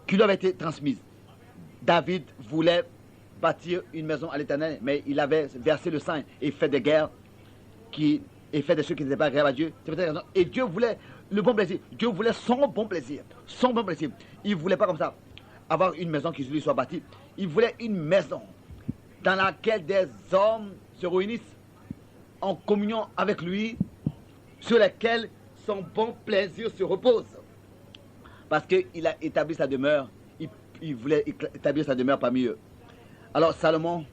qui lui avaient été transmises. David voulait bâtir une maison à l'Éternel, mais il avait versé le sang et fait des guerres et fait des choses qui n'étaient pas agréables à Dieu. Et Dieu voulait le bon plaisir. Dieu voulait son bon plaisir. Son bon plaisir. Il ne voulait pas comme ça avoir une maison qui lui soit bâtie. Il voulait une maison dans laquelle des hommes se réunissent en communion avec lui, sur laquelle son bon plaisir se repose. Parce qu'il a établi sa demeure, il voulait établir sa demeure parmi eux. Alors Salomon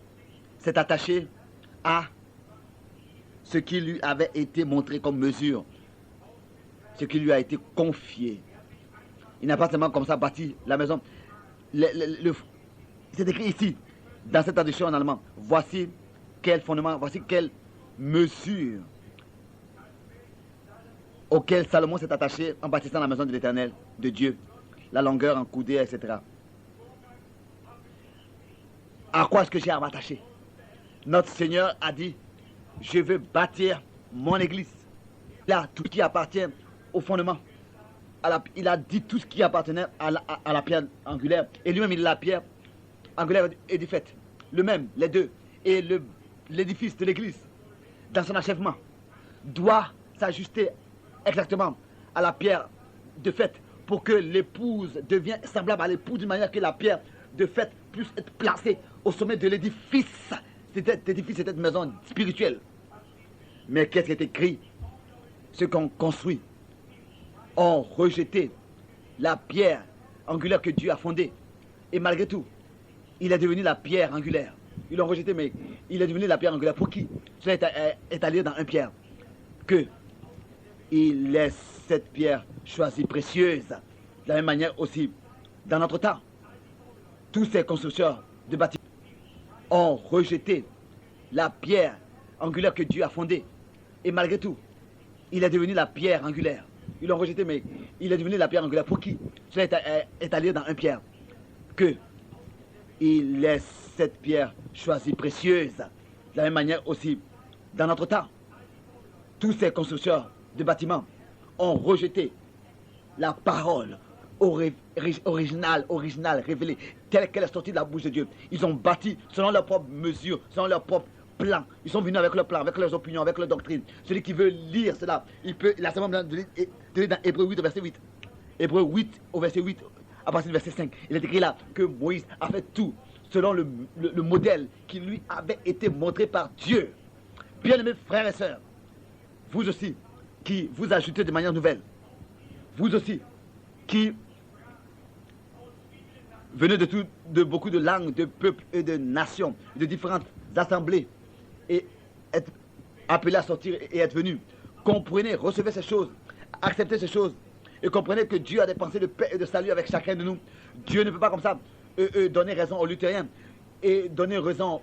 s'est attaché à ce qui lui avait été montré comme mesure, ce qui lui a été confié. Il n'a pas seulement comme ça bâti la maison. C'est écrit ici, dans cette traduction en allemand, voici quel fondement, voici quelle mesure auquel Salomon s'est attaché en bâtissant la maison de l'Éternel, de Dieu, la longueur en coudée, etc. À quoi est-ce que j'ai à m'attacher? Notre Seigneur a dit, je veux bâtir mon église. Là, tout ce qui appartient au fondement. Il a dit tout ce qui appartenait à la pierre angulaire. Et lui-même, il est la pierre angulaire et du fait. Le même, les deux. Et l'édifice de l'église, dans son achèvement, doit s'ajuster exactement à la pierre de fait pour que l'épouse devienne semblable à l'époux d'une manière que la pierre de fait puisse être placée au sommet de l'édifice. Cet édifice, c'était une maison spirituelle. Mais qu'est-ce qui est écrit? Ceux qu'on construit ont rejeté la pierre angulaire que Dieu a fondée. Et malgré tout, il est devenu la pierre angulaire. Ils l'ont rejeté, mais il est devenu la pierre angulaire. Pour qui? Cela est à lire dans 1 Pierre. Que il est cette pierre choisie, précieuse. De la même manière aussi, dans notre temps, tous ces constructeurs de bâtiments ont rejeté la pierre angulaire que Dieu a fondée. Et malgré tout, il est devenu la pierre angulaire. Ils l'ont rejeté, mais il est devenu la pierre angulaire. Pour qui? Cela est à lire dans 1 Pierre. Que il est cette pierre choisie, précieuse. De la même manière aussi, dans notre temps, tous ces constructeurs de bâtiments ont rejeté la parole originale, révélée, telle qu'elle est sortie de la bouche de Dieu. Ils ont bâti selon leurs propres mesures, selon leurs propres plans. Ils sont venus avec leurs plans, avec leurs opinions, avec leurs doctrines. Celui qui veut lire cela, il a seulement de lire dans Hébreux 8 au verset 8. Hébreux 8 au verset 8, à partir du verset 5. Il est écrit là que Moïse a fait tout selon le modèle qui lui avait été montré par Dieu. Bien-aimés frères et sœurs, vous aussi, qui vous ajoutez de manière nouvelle, vous aussi, qui venez de beaucoup de langues, de peuples et de nations, de différentes assemblées, et êtes appelés à sortir et être venus, comprenez, recevez ces choses, acceptez ces choses, et comprenez que Dieu a des pensées de paix et de salut avec chacun de nous. Dieu ne peut pas comme ça donner raison aux luthériens et donner raison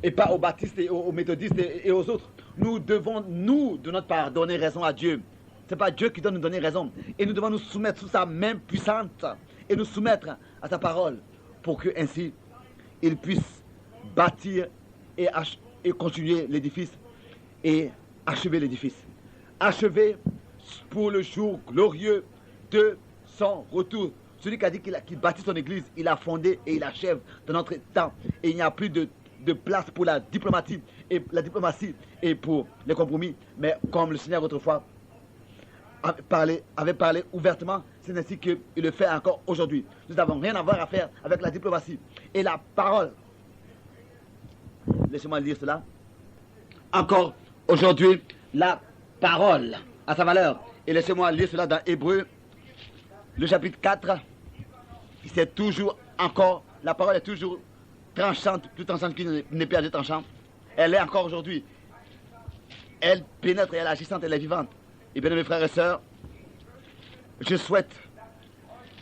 et pas aux baptistes et aux méthodistes et aux autres. Nous devons, nous, de notre part, donner raison à Dieu. Ce n'est pas Dieu qui doit nous donner raison. Et nous devons nous soumettre sous sa main puissante et nous soumettre à sa parole pour que ainsi il puisse bâtir et continuer l'édifice et achever l'édifice. Achever pour le jour glorieux de son retour. Celui qui a dit qu'il bâtit son église, il a fondé et il achève dans notre temps. Et il n'y a plus de place pour la diplomatie et pour les compromis. Mais comme le Seigneur autrefois avait parlé ouvertement, c'est ainsi qu'il le fait encore aujourd'hui. Nous n'avons rien à voir à faire avec la diplomatie et la parole. Laissez-moi lire cela. Encore aujourd'hui, la parole a sa valeur. Et laissez-moi lire cela dans Hébreux, le chapitre 4. C'est toujours encore, la parole est toujours tranchante, plus tranchante qu'une épée à deux tranchants. Elle est encore aujourd'hui. Elle pénètre et elle est agissante, elle est vivante. Et bien mes frères et sœurs, je souhaite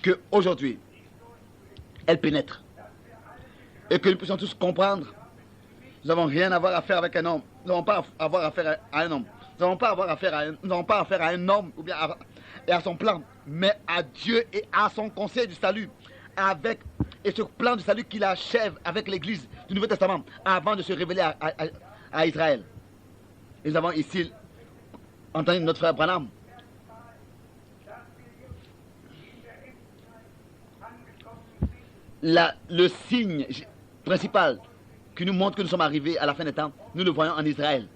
qu'aujourd'hui, elle pénètre. Et que nous puissions tous comprendre, nous n'avons rien à avoir à faire avec un homme. Nous n'avons pas à avoir affaire à un homme. Nous n'avons pas affaire à un homme ou bien et à son plan, mais à Dieu et à son conseil du salut. Et ce plan du salut qu'il achève avec l'Église du Nouveau Testament avant de se révéler à Israël. Et nous avons ici entendu notre frère Branham. Le signe principal qui nous montre que nous sommes arrivés à la fin des temps, nous le voyons en Israël.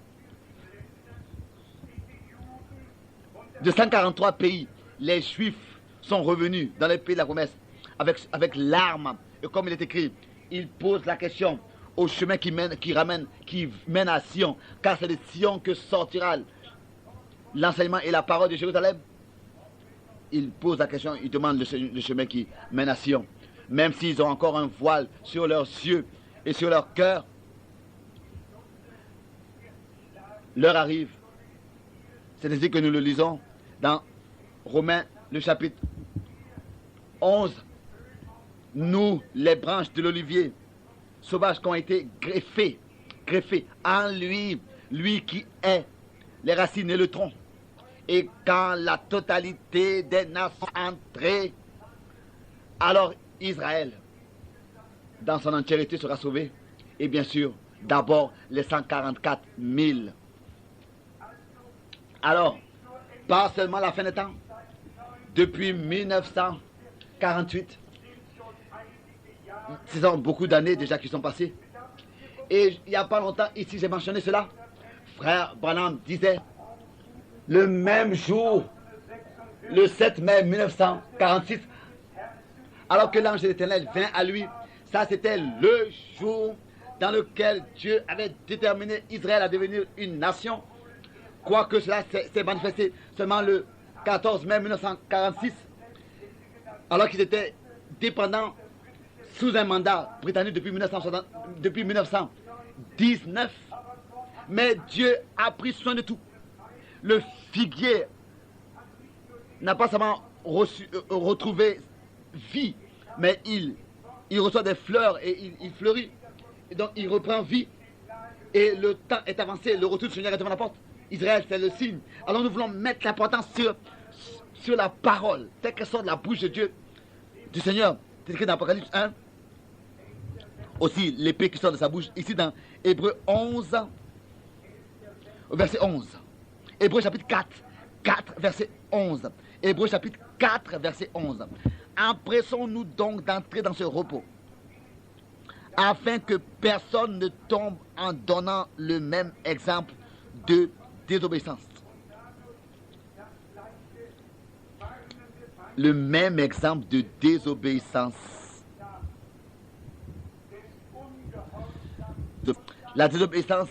De 143 pays, les Juifs sont revenus dans le pays de la promesse avec l'arme. Et comme il est écrit, il pose la question au chemin qui mène à Sion, car c'est de Sion que sortira l'enseignement et la parole de Jérusalem. Il pose la question, il demande le chemin qui mène à Sion. Même s'ils ont encore un voile sur leurs yeux et sur leur cœur, l'heure arrive. C'est ainsi que nous le lisons dans Romains, le chapitre 11. Nous, les branches de l'olivier sauvages qui ont été greffées en lui qui est les racines et le tronc, Et quand la totalité des nations entrées, alors Israël, dans son entièreté, sera sauvé. Et bien sûr, d'abord les 144 000. Alors, pas seulement la fin des temps, depuis 1948, ce sont beaucoup d'années déjà qui sont passées. Et il n'y a pas longtemps, ici j'ai mentionné cela, frère Branham disait, le même jour, le 7 mai 1946, alors que l'ange de l'Éternel vint à lui, ça c'était le jour dans lequel Dieu avait déterminé Israël à devenir une nation. Quoique cela s'est manifesté seulement le 14 mai 1946, alors qu'ils étaient dépendants sous un mandat britannique depuis 1919. Mais Dieu a pris soin de tout. Le figuier n'a pas seulement retrouvé vie, mais il reçoit des fleurs et il fleurit. Et donc il reprend vie. Et le temps est avancé, le retour du Seigneur est devant la porte. Israël, c'est le signe. Alors nous voulons mettre l'importance sur la parole, telle qu'elle sort de la bouche de Dieu, du Seigneur. C'est écrit dans Apocalypse 1. Aussi l'épée qui sort de sa bouche, ici dans Hébreux 11, verset 11. Hébreux chapitre 4, verset 11. Hébreux chapitre 4, verset 11. Empressons-nous donc d'entrer dans ce repos, afin que personne ne tombe en donnant le même exemple de désobéissance. Le même exemple de désobéissance. La désobéissance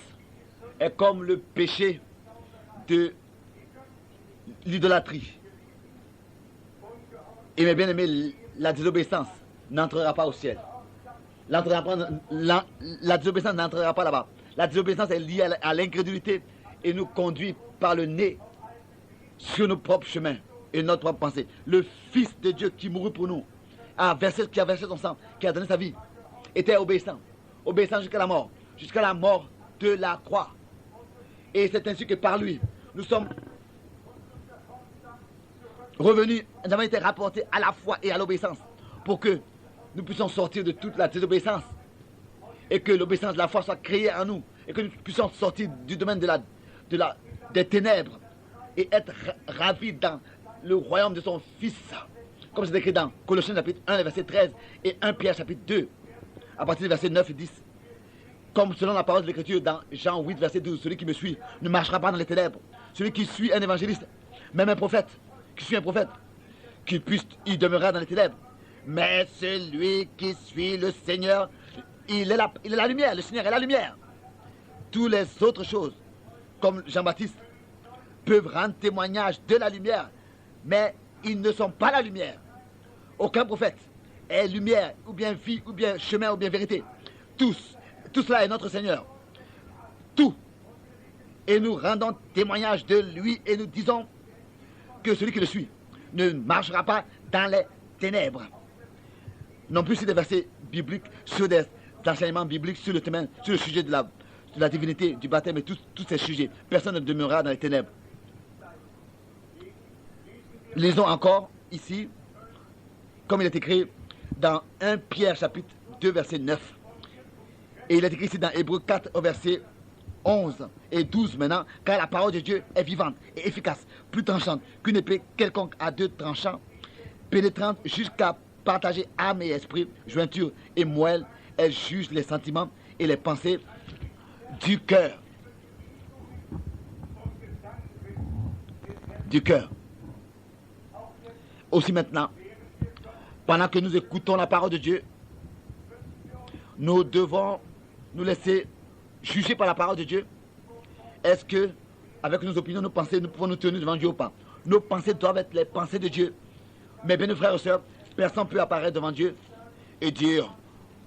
est comme le péché de l'idolâtrie. Et mes bien-aimés, la désobéissance n'entrera pas au ciel. La désobéissance n'entrera pas là-bas. La désobéissance est liée à l'incrédulité et nous conduit par le nez sur nos propres chemins et notre propre pensée. Le Fils de Dieu qui mourut pour nous, qui a versé son sang, qui a donné sa vie, était obéissant. Obéissant jusqu'à la mort de la croix. Et c'est ainsi que par lui, nous sommes revenus, nous avons été rapportés à la foi et à l'obéissance pour que nous puissions sortir de toute la désobéissance et que l'obéissance de la foi soit créée en nous et que nous puissions sortir du domaine des ténèbres et être ravis dans le royaume de son Fils, comme c'est écrit dans Colossiens chapitre 1, verset 13 et 1 Pierre chapitre 2, à partir du verset 9 et 10. Comme selon la parole de l'Écriture dans Jean 8, verset 12, celui qui me suit ne marchera pas dans les ténèbres. Celui qui suit un évangéliste, même un prophète, qu'il puisse, il demeurera dans les ténèbres. Mais celui qui suit le Seigneur, il est la lumière, le Seigneur est la lumière. Toutes les autres choses, comme Jean-Baptiste, peuvent rendre témoignage de la lumière, mais ils ne sont pas la lumière. Aucun prophète est lumière, ou bien vie, ou bien chemin, ou bien vérité. Tout cela est notre Seigneur. Tout. Et nous rendons témoignage de lui et nous disons que celui qui le suit ne marchera pas dans les ténèbres. Non plus sur des versets bibliques, sur des enseignements bibliques, sur le sujet de la divinité, du baptême et tous ces sujets. Personne ne demeurera dans les ténèbres. Lisons encore ici, comme il est écrit dans 1 Pierre chapitre 2 verset 9. Et il est écrit ici dans Hébreux 4 au verset 11 et 12 maintenant, car la parole de Dieu est vivante et efficace, plus tranchante qu'une épée quelconque à deux tranchants, pénétrante jusqu'à partager âme et esprit, jointure et moelle. Elle juge les sentiments et les pensées du cœur. Du cœur. Aussi maintenant, pendant que nous écoutons la parole de Dieu, nous devons nous laisser juger par la parole de Dieu. Est-ce que, avec nos opinions, nos pensées, nous pouvons nous tenir devant Dieu ou pas? Nos pensées doivent être les pensées de Dieu. Mais bien, frères et sœurs, personne ne peut apparaître devant Dieu et dire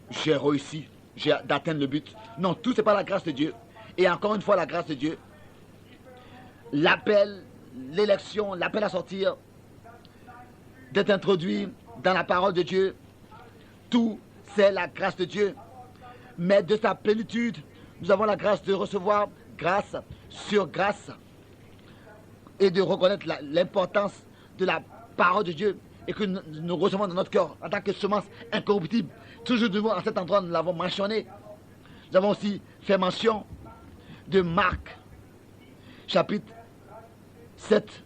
j'ai réussi, j'ai d'atteindre le but. Non, tout c'est par la grâce de Dieu. Et encore une fois, la grâce de Dieu. L'appel, l'élection, l'appel à sortir, d'être introduit dans la parole de Dieu, tout c'est la grâce de Dieu. Mais de sa plénitude, nous avons la grâce de recevoir grâce sur grâce. et de reconnaître l'importance de la parole de Dieu et que nous recevons dans notre cœur en tant que semence incorruptible. Toujours de nouveau, à cet endroit, nous l'avons mentionné. Nous avons aussi fait mention de Marc, chapitre 7,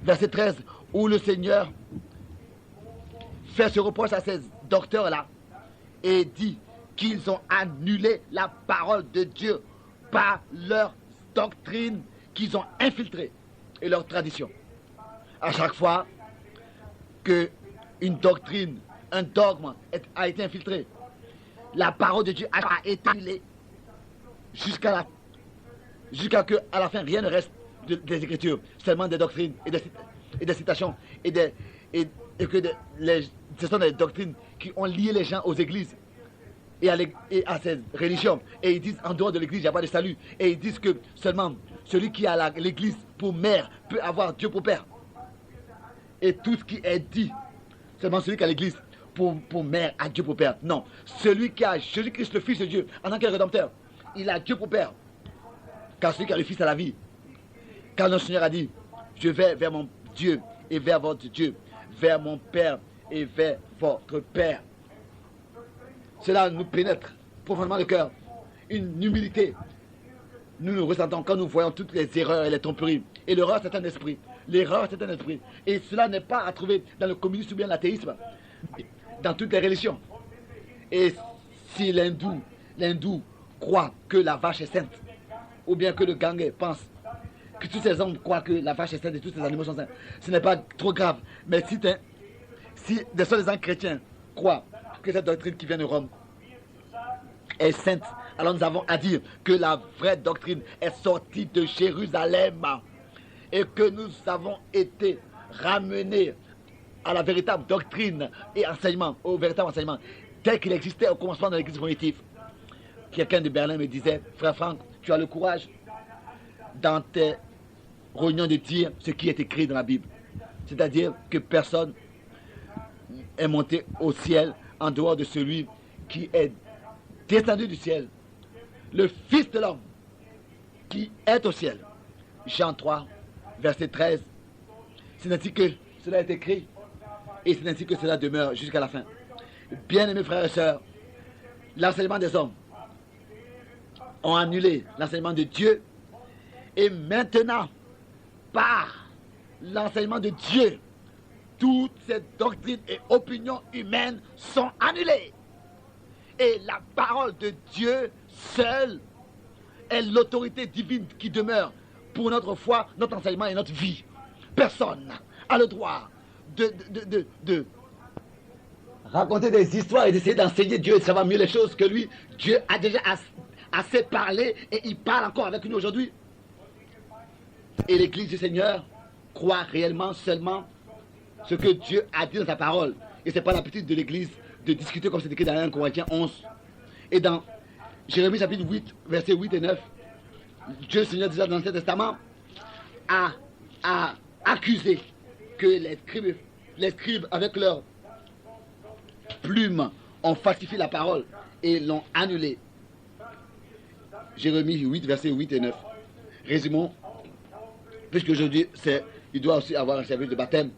verset 13, où le Seigneur fait ce reproche à ces docteurs-là et dit qu'ils ont annulé la parole de Dieu par leur doctrine qu'ils ont infiltrée et leur tradition. À chaque fois qu'une doctrine, un dogme a été infiltré, la parole de Dieu a été annulée jusqu'à que à la fin rien ne reste des Écritures, seulement des doctrines et des citations et que ce sont des doctrines qui ont lié les gens aux églises et à ces religions. Et ils disent en dehors de l'église il n'y a pas de salut. Et ils disent que seulement celui qui a l'église pour mère peut avoir Dieu pour père. Et tout ce qui est dit, seulement celui qui a l'église pour mère a Dieu pour père. Non, celui qui a Jésus-Christ le Fils de Dieu en tant que rédempteur, il a Dieu pour père. Car celui qui a le Fils a la vie. Car notre Seigneur a dit, je vais vers mon Dieu et vers votre Dieu, vers mon Père et vers votre Père. Cela nous pénètre profondément le cœur. Une humilité. Nous ressentons quand nous voyons toutes les erreurs et les tromperies. Et l'erreur, c'est un esprit. L'erreur, c'est un esprit. Et cela n'est pas à trouver dans le communisme ou bien l'athéisme. Dans toutes les religions. Et si l'hindou croit que la vache est sainte, ou bien que le gangue pense que tous ces hommes croient que la vache est sainte et tous ces animaux sont saints, ce n'est pas trop grave. Mais si des soi-disant chrétiens croient que cette doctrine qui vient de Rome est sainte, alors nous avons à dire que la vraie doctrine est sortie de Jérusalem et que nous avons été ramenés à la véritable doctrine et enseignement, au véritable enseignement tel qu'il existait au commencement de l'église primitive. Quelqu'un de Berlin me disait, frère Franck, tu as le courage dans tes réunions de dire ce qui est écrit dans la Bible. C'est-à-dire que personne est monté au ciel en dehors de celui qui est descendu du ciel, le Fils de l'homme qui est au ciel. Jean 3, verset 13. C'est ainsi que cela est écrit et c'est ainsi que cela demeure jusqu'à la fin. Bien-aimés frères et sœurs, l'enseignement des hommes ont annulé l'enseignement de Dieu et maintenant, par l'enseignement de Dieu, toutes ces doctrines et opinions humaines sont annulées. Et la parole de Dieu seule est l'autorité divine qui demeure pour notre foi, notre enseignement et notre vie. Personne n'a le droit de raconter des histoires et d'essayer d'enseigner Dieu et de savoir mieux les choses que lui. Dieu a déjà assez parlé et il parle encore avec nous aujourd'hui. Et l'Église du Seigneur croit réellement seulement ce que Dieu a dit dans sa parole. Et ce n'est pas l'habitude de l'Église de discuter comme c'est écrit dans 1 Corinthiens 11. Et dans Jérémie chapitre 8, versets 8 et 9, Dieu le Seigneur déjà dans l'Ancien Testament a accusé que les scribes avec leurs plumes ont falsifié la parole et l'ont annulée. Jérémie 8, versets 8 et 9. Résumons, puisque aujourd'hui il doit aussi avoir un service de baptême,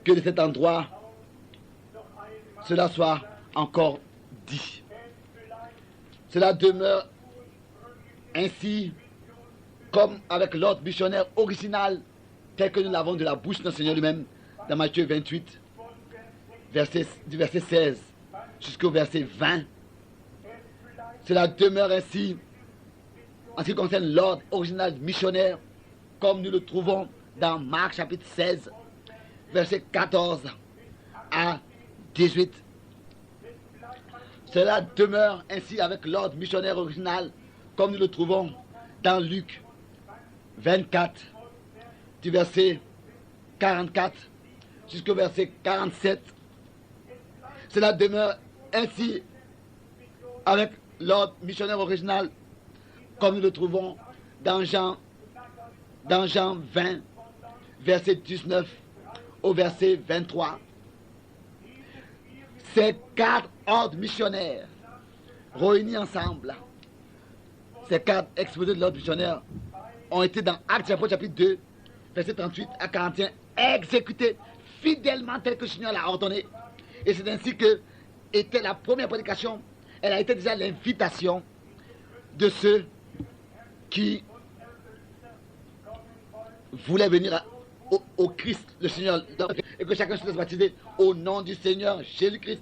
que de cet endroit cela soit encore dit. Cela demeure ainsi comme avec l'ordre missionnaire original tel que nous l'avons de la bouche de notre Seigneur lui-même dans Matthieu 28 du verset 16 jusqu'au verset 20. Cela demeure ainsi en ce qui concerne l'ordre original missionnaire comme nous le trouvons dans Marc chapitre 16 verset 14 à 18. Cela demeure ainsi avec l'ordre missionnaire original comme nous le trouvons dans Luc 24 du verset 44 jusqu'au verset 47. Cela demeure ainsi avec l'ordre missionnaire original comme nous le trouvons dans Jean 20 verset 19 au verset 23. Ces 4 ordres missionnaires réunis ensemble, ces 4 exposés de l'ordre missionnaire ont été dans Actes chapitre 2, verset 38 à 41, exécutés fidèlement tel que le Seigneur l'a ordonné. Et c'est ainsi que était la première prédication. Elle a été déjà l'invitation de ceux qui voulaient venir au Christ, le Seigneur, et que chacun se laisse baptiser au nom du Seigneur Jésus-Christ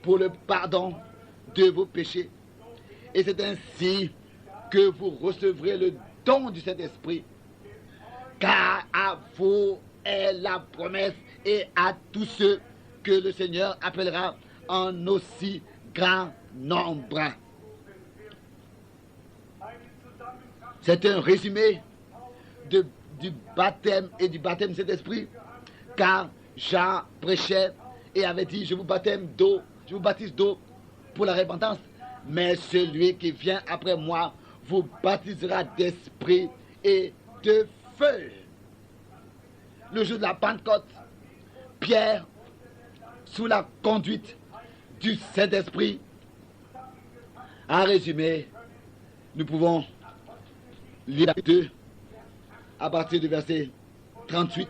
pour le pardon de vos péchés. Et c'est ainsi que vous recevrez le don du Saint-Esprit, car à vous est la promesse et à tous ceux que le Seigneur appellera en aussi grand nombre. C'est un résumé du baptême et du baptême du Saint-Esprit, car Jean prêchait et avait dit, je vous baptise d'eau pour la repentance, mais celui qui vient après moi vous baptisera d'esprit et de feu. Le jour de la Pentecôte, Pierre, sous la conduite du Saint-Esprit, en résumé, nous pouvons lire 2 à partir du verset 38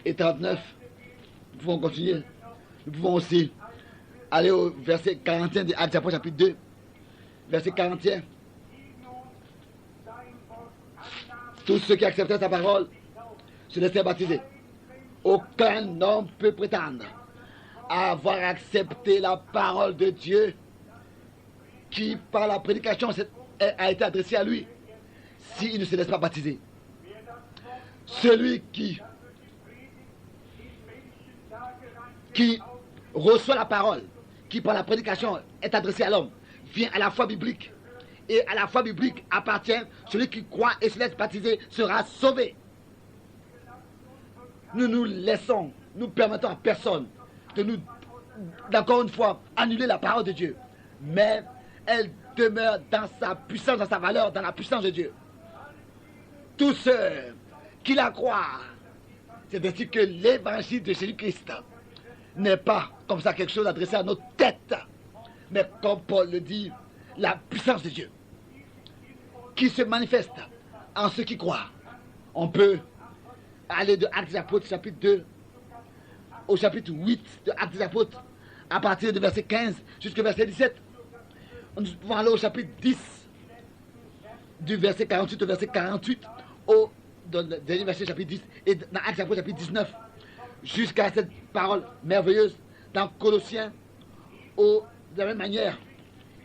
et 39. Nous pouvons continuer. Nous pouvons aussi aller au verset 41 de Actes chapitre 2, verset 41. Tous ceux qui acceptaient sa parole se laissaient baptiser. Aucun homme peut prétendre avoir accepté la parole de Dieu qui, par la prédication, a été adressée à lui, s'il ne se laisse pas baptiser. Celui qui reçoit la parole, qui par la prédication est adressée à l'homme, vient à la foi biblique. Et à la foi biblique appartient celui qui croit et se laisse baptiser sera sauvé. Nous permettons à personne de nous, encore une fois, annuler la parole de Dieu. Mais elle demeure dans sa puissance, dans sa valeur, dans la puissance de Dieu. Tous ceux qui la croient, c'est ainsi que l'évangile de Jésus-Christ n'est pas comme ça quelque chose adressé à notre tête, mais comme Paul le dit, la puissance de Dieu qui se manifeste en ceux qui croient. On peut aller de Actes des Apôtres chapitre 2 au chapitre 8 de Actes des Apôtres à partir du verset 15 jusqu'au verset 17. Nous pouvons aller au chapitre 10 du verset 48 au verset 48 dans le dernier verset chapitre 10 et dans Actes des Apôtres chapitre 19 jusqu'à cette parole merveilleuse dans Colossiens. De la même manière,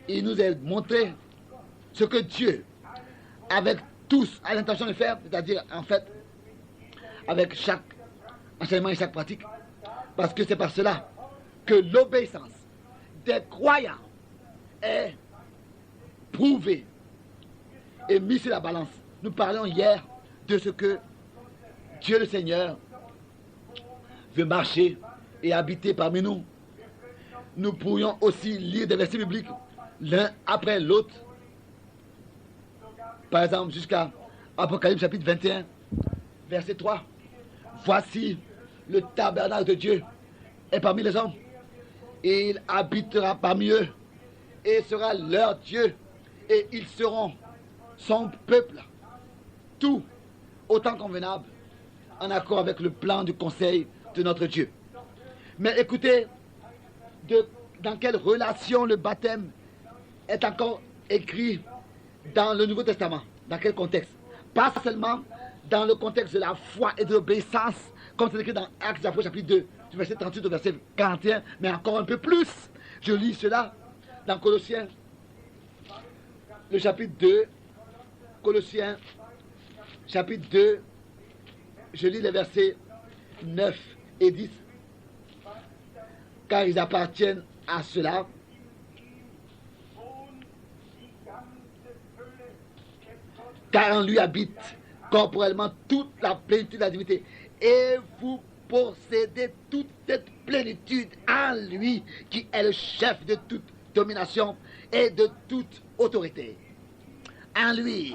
il nous a montré ce que Dieu, avec tous, a l'intention de faire, c'est-à-dire en fait avec chaque enseignement et chaque pratique, parce que c'est par cela que l'obéissance des croyants est prouvée et mise sur la balance. Nous parlions hier de ce que Dieu le Seigneur veut marcher et habiter parmi nous. Nous pourrions aussi lire des versets bibliques l'un après l'autre. Par exemple, jusqu'à Apocalypse chapitre 21, verset 3. Voici le tabernacle de Dieu est parmi les hommes. Et il habitera parmi eux et sera leur Dieu. Et ils seront son peuple. Tout autant convenable en accord avec le plan du conseil de notre Dieu. Mais écoutez, dans quelle relation le baptême est encore écrit dans le Nouveau Testament. Dans quel contexte? Pas seulement dans le contexte de la foi et de l'obéissance, comme c'est écrit dans Actes des Apôtres chapitre 2, du verset 38 au verset 41, mais encore un peu plus. Je lis cela dans Colossiens, le chapitre 2, Colossiens, chapitre 2, je lis les versets 9 et 10, car ils appartiennent à cela. Car en lui habite corporellement toute la plénitude de la divinité. Et vous possédez toute cette plénitude en lui, qui est le chef de toute domination et de toute autorité. En lui,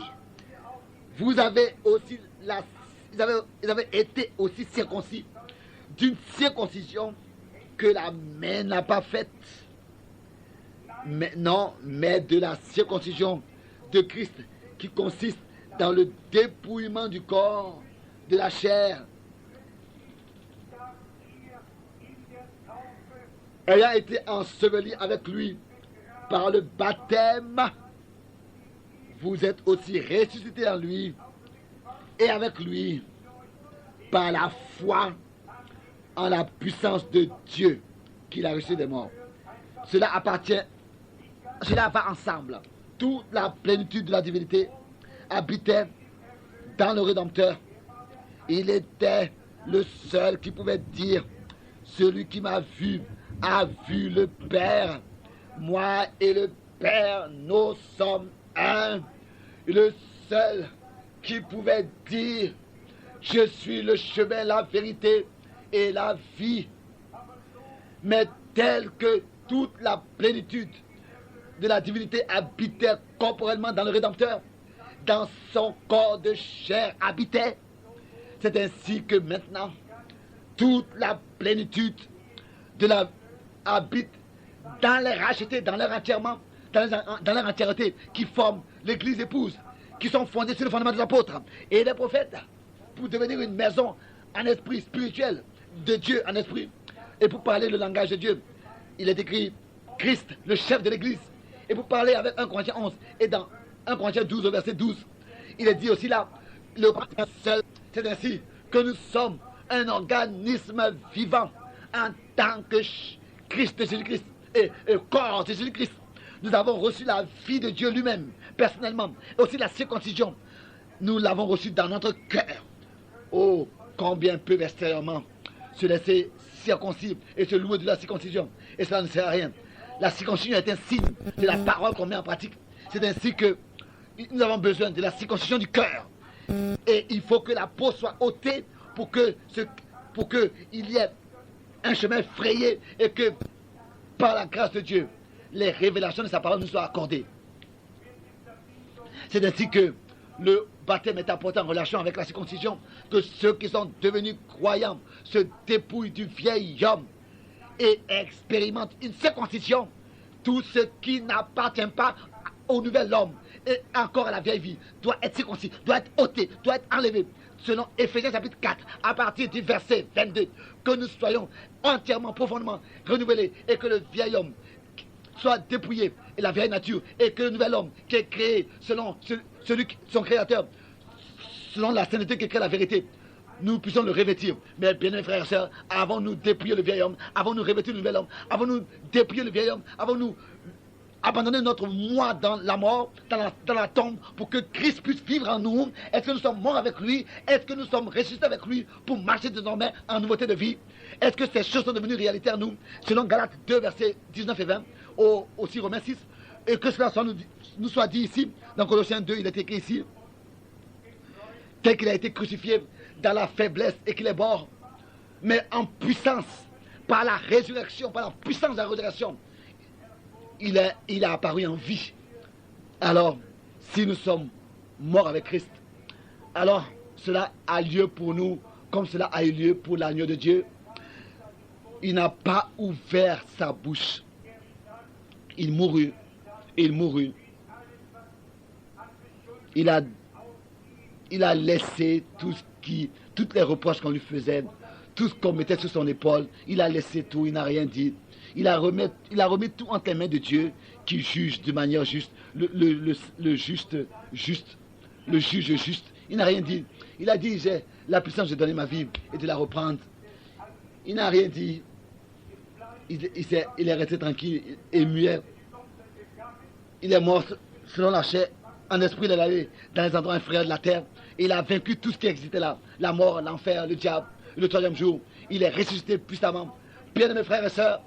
vous avez aussi ils avaient été aussi circoncis d'une circoncision que la main n'a pas faite. Mais de la circoncision de Christ qui consiste dans le dépouillement du corps, de la chair, ayant été enseveli avec lui par le baptême, vous êtes aussi ressuscités en lui et avec lui par la foi en la puissance de Dieu qu'il a reçu des morts. Cela appartient, cela va ensemble. Toute la plénitude de la divinité habitait dans le Rédempteur. Il était le seul qui pouvait dire: celui qui m'a vu a vu le Père. Moi et le Père, nous sommes un. Le seul qui pouvait dire: je suis le chemin, la vérité et la vie. Mais tel que toute la plénitude de la divinité habitait corporellement dans le Rédempteur, dans son corps de chair habitait, c'est ainsi que maintenant toute la plénitude de la habite dans les rachetés, dans leur entièrement, dans leur entièreté, qui forment l'église épouse, qui sont fondées sur le fondement des apôtres et des prophètes, pour devenir une maison en esprit spirituel de Dieu en esprit. Et pour parler le langage de Dieu, il est écrit Christ, le chef de l'église. Et pour parler avec 1 Corinthiens 11 et dans 1 Corinthiens 12 au verset 12, il est dit aussi là, le seul, c'est ainsi que nous sommes un organisme vivant en tant que Christ de Jésus-Christ et corps de Jésus-Christ. Nous avons reçu la vie de Dieu lui-même, personnellement, et aussi la circoncision. Nous l'avons reçue dans notre cœur. Oh, combien peuvent extérieurement se laisser circoncis et se louer de la circoncision. Et cela ne sert à rien. La circoncision est un signe de la parole qu'on met en pratique. C'est ainsi que nous avons besoin de la circoncision du cœur. Et il faut que la peau soit ôtée pour qu'il y ait un chemin frayé et que par la grâce de Dieu, les révélations de sa parole nous soient accordées. C'est ainsi que le baptême est apporté en relation avec la circoncision, que ceux qui sont devenus croyants se dépouillent du vieil homme et expérimentent une circoncision. Tout ce qui n'appartient pas au nouvel homme et encore à la vieille vie doit être circoncis, doit être ôté, doit être enlevé. Selon Éphésiens chapitre 4, à partir du verset 22, que nous soyons entièrement, profondément renouvelés et que le vieil homme soit dépouillé et la vieille nature, et que le nouvel homme qui est créé selon son créateur, selon la sainteté qui crée la vérité, nous puissions le revêtir. Mais bien aimés frères et sœurs, avons-nous dépouillé le vieil homme, avons-nous revêtu le nouvel homme, avons-nous dépouillé le vieil homme, avons-nous abandonné notre moi dans la mort, dans la tombe, pour que Christ puisse vivre en nous? Est-ce que nous sommes morts avec lui? Est-ce que nous sommes ressuscités avec lui pour marcher désormais en nouveauté de vie? Est-ce que ces choses sont devenues réalité en nous? Selon Galates 2, versets 19 et 20, aussi Romains 6, et que cela nous soit dit ici, dans Colossiens 2, il est écrit ici, tel qu'il a été crucifié dans la faiblesse et qu'il est mort, mais en puissance, par la résurrection, par la puissance de la résurrection, il a apparu en vie. Alors, si nous sommes morts avec Christ, alors cela a lieu pour nous, comme cela a eu lieu pour l'agneau de Dieu. Il n'a pas ouvert sa bouche. Il mourut. Il a laissé toutes les reproches qu'on lui faisait, tout ce qu'on mettait sur son épaule. Il a laissé tout, il n'a rien dit. Il a remis tout entre les mains de Dieu, qui juge de manière juste, le juge juste. Il n'a rien dit. Il a dit: j'ai la puissance de donner ma vie et de la reprendre. Il n'a rien dit. Il est resté tranquille et muet. Il est mort selon la chair. En esprit, il est allé dans les endroits inférieurs de la terre. Et il a vaincu tout ce qui existait là. La mort, l'enfer, le diable. Le troisième jour, il est ressuscité puissamment. Bien mes frères et sœurs,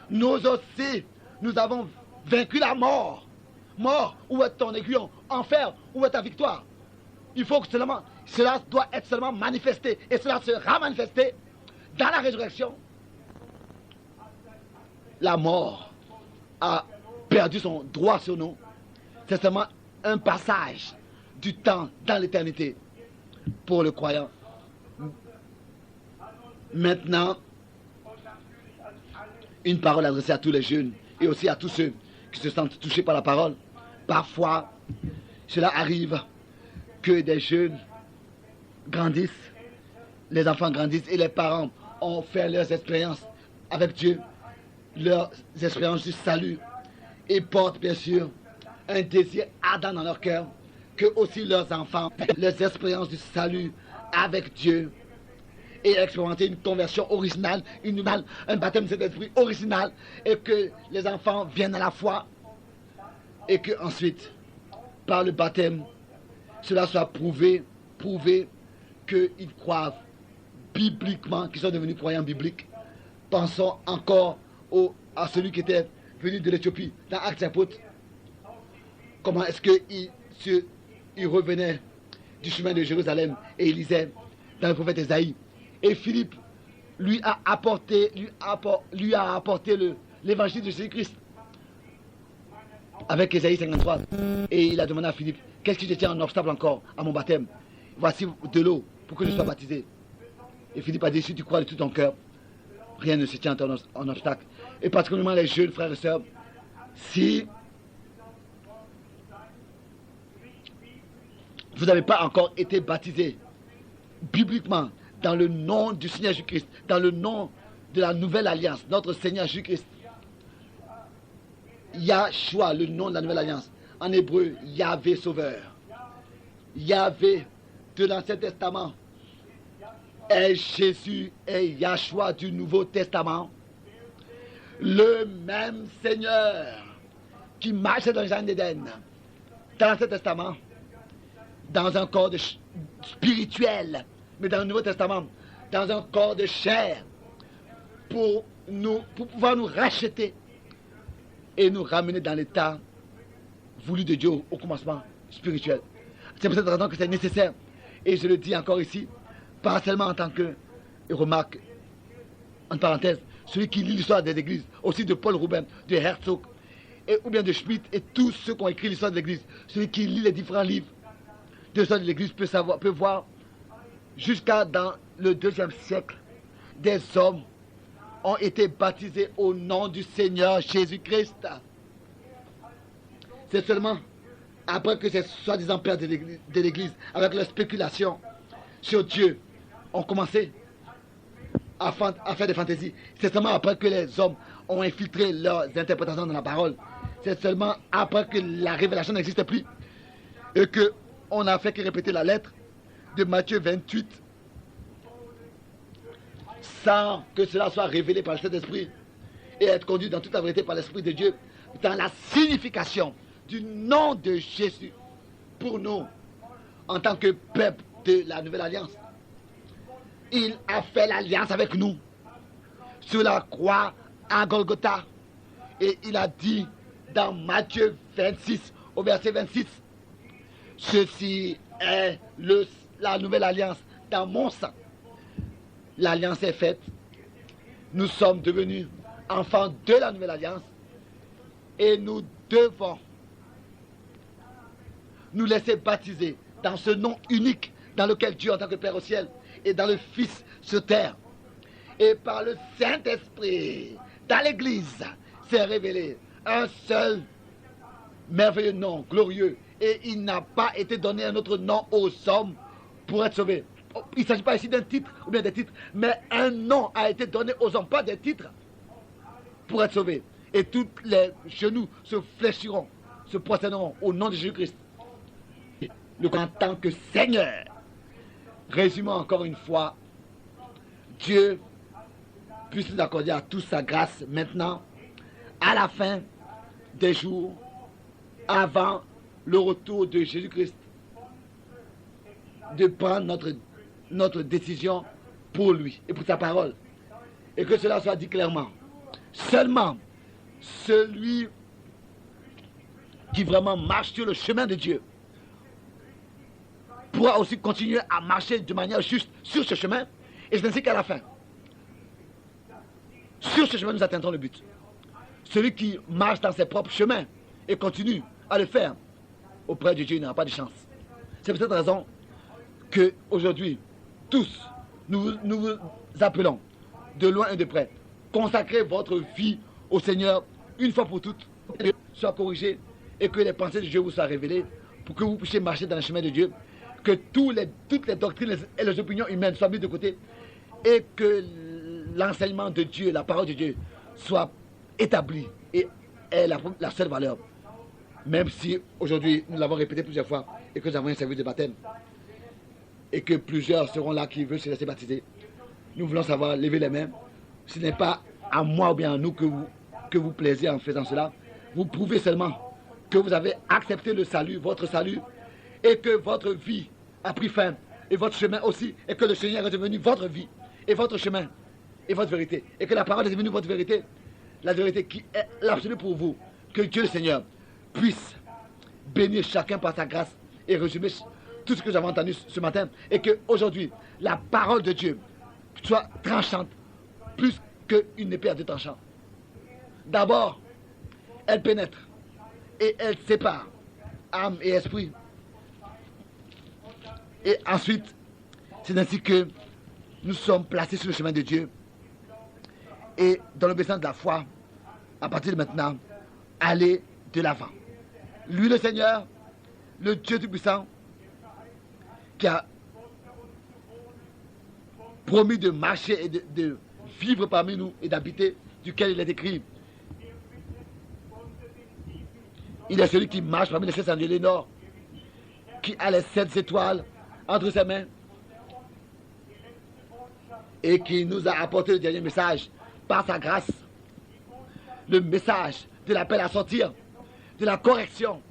nous aussi, nous avons vaincu la mort. Mort, où est ton aiguillon? Enfer, où est ta victoire? Il faut que cela doit être seulement manifesté. Et cela sera manifesté dans la résurrection. La mort a perdu son droit sur nous. C'est seulement un passage du temps dans l'éternité pour le croyant. Maintenant, une parole adressée à tous les jeunes et aussi à tous ceux qui se sentent touchés par la parole. Parfois, cela arrive que des jeunes grandissent, les enfants grandissent et les parents ont fait leurs expériences avec Dieu, leurs expériences du salut, et portent bien sûr un désir ardent dans leur cœur que aussi leurs enfants, leurs expériences du salut avec Dieu, et expérimenter une conversion originale, un baptême de cet esprit original, et que les enfants viennent à la foi, et que ensuite, par le baptême, cela soit prouvé qu'ils croient bibliquement, qu'ils sont devenus croyants bibliques. Pensons encore à celui qui était venu de l'Éthiopie, dans Actes des Apôtres. Comment est-ce qu'il revenait du chemin de Jérusalem et il lisait dans le prophète Ésaïe. Et Philippe lui a apporté l'évangile de Jésus-Christ avec Ésaïe 53. Et il a demandé à Philippe, qu'est-ce qui te tient en obstacle encore à mon baptême? Voici de l'eau pour que je sois baptisé. Et Philippe a dit, si tu crois de tout ton cœur, rien ne se tient en obstacle. Et particulièrement les jeunes frères et sœurs, si vous n'avez pas encore été baptisé bibliquement dans le nom du Seigneur Jésus-Christ, dans le nom de la nouvelle alliance, notre Seigneur Jésus-Christ, Yahshua, le nom de la nouvelle alliance, en hébreu, Yahvé Sauveur, Yahvé de l'Ancien Testament, est Jésus et Yahshua du Nouveau Testament, le même Seigneur qui marchait dans le jardin d'Éden, dans l'Ancien Testament, dans un corps spirituel, mais dans le Nouveau Testament, dans un corps de chair, pour pouvoir nous racheter et nous ramener dans l'état voulu de Dieu au commencement spirituel. C'est pour cette raison que c'est nécessaire, et je le dis encore ici, pas seulement en tant que, et remarque, en parenthèse, celui qui lit l'histoire des églises, aussi de Paul Rubens, de Herzog, ou bien de Schmitt, et tous ceux qui ont écrit l'histoire de l'église, celui qui lit les différents livres de l'histoire de l'église peut voir jusqu'à dans le 2e siècle, des hommes ont été baptisés au nom du Seigneur Jésus-Christ. C'est seulement après que ces soi-disant pères de l'église, avec leur spéculation sur Dieu, ont commencé à faire des fantaisies. C'est seulement après que les hommes ont infiltré leurs interprétations dans la parole. C'est seulement après que la révélation n'existe plus et qu'on a fait que répéter la lettre de Matthieu 28 sans que cela soit révélé par le Saint-Esprit et être conduit dans toute la vérité par l'Esprit de Dieu, dans la signification du nom de Jésus pour nous en tant que peuple de la Nouvelle Alliance. Il a fait l'alliance avec nous sur la croix à Golgotha, et il a dit dans Matthieu 26 au verset 26, ceci est la Nouvelle Alliance dans mon sang. L'alliance est faite, nous sommes devenus enfants de la Nouvelle Alliance et nous devons nous laisser baptiser dans ce nom unique dans lequel Dieu en tant que Père au ciel et dans le Fils sur terre et par le Saint-Esprit dans l'Église s'est révélé un seul merveilleux nom glorieux, et il n'a pas été donné un autre nom aux hommes pour être sauvés. Il ne s'agit pas ici d'un titre ou bien des titres, mais un nom a été donné aux hommes, pas des titres, pour être sauvés. Et tous les genoux se fléchiront, se prosterneront au nom de Jésus-Christ, en tant que Seigneur. Résumons encore une fois, Dieu puisse nous accorder à tous sa grâce maintenant, à la fin des jours, avant le retour de Jésus-Christ, de prendre notre décision pour lui et pour sa parole. Et que cela soit dit clairement. Seulement celui qui vraiment marche sur le chemin de Dieu pourra aussi continuer à marcher de manière juste sur ce chemin, et c'est ainsi qu'à la fin, sur ce chemin, nous atteindrons le but. Celui qui marche dans ses propres chemins et continue à le faire, auprès de Dieu, il n'aura pas de chance. C'est pour cette raison qu'aujourd'hui, tous, nous vous appelons, de loin et de près, consacrez votre vie au Seigneur une fois pour toutes, soit corrigé et que les pensées de Dieu vous soient révélées pour que vous puissiez marcher dans le chemin de Dieu, que toutes les doctrines et les opinions humaines soient mises de côté et que l'enseignement de Dieu, la parole de Dieu, soit établi et est la seule valeur. Même si aujourd'hui, nous l'avons répété plusieurs fois et que nous avons un service de baptême et que plusieurs seront là qui veulent se laisser baptiser. Nous voulons savoir, lever les mains. Ce n'est pas à moi ou bien à nous que vous plaisez en faisant cela. Vous prouvez seulement que vous avez accepté le salut, votre salut, et que votre vie a pris fin, et votre chemin aussi, et que le Seigneur est devenu votre vie, et votre chemin, et votre vérité, et que la parole est devenue votre vérité, la vérité qui est l'absolu pour vous. Que Dieu le Seigneur puisse bénir chacun par sa grâce et résumer tout ce que j'avais entendu ce matin, et que aujourd'hui la parole de Dieu soit tranchante, plus qu'une épée à deux tranchants. D'abord, elle pénètre et elle sépare âme et esprit. Et ensuite, c'est ainsi que nous sommes placés sur le chemin de Dieu et dans l'obéissance de la foi, à partir de maintenant, aller de l'avant. Lui, le Seigneur, le Dieu Tout-Puissant, qui a promis de marcher et de vivre parmi nous et d'habiter, duquel il est écrit. Il est celui qui marche parmi les 7 anges de Lénore, qui a les 7 étoiles entre ses mains et qui nous a apporté le dernier message par sa grâce. Le message de l'appel à sortir, de la correction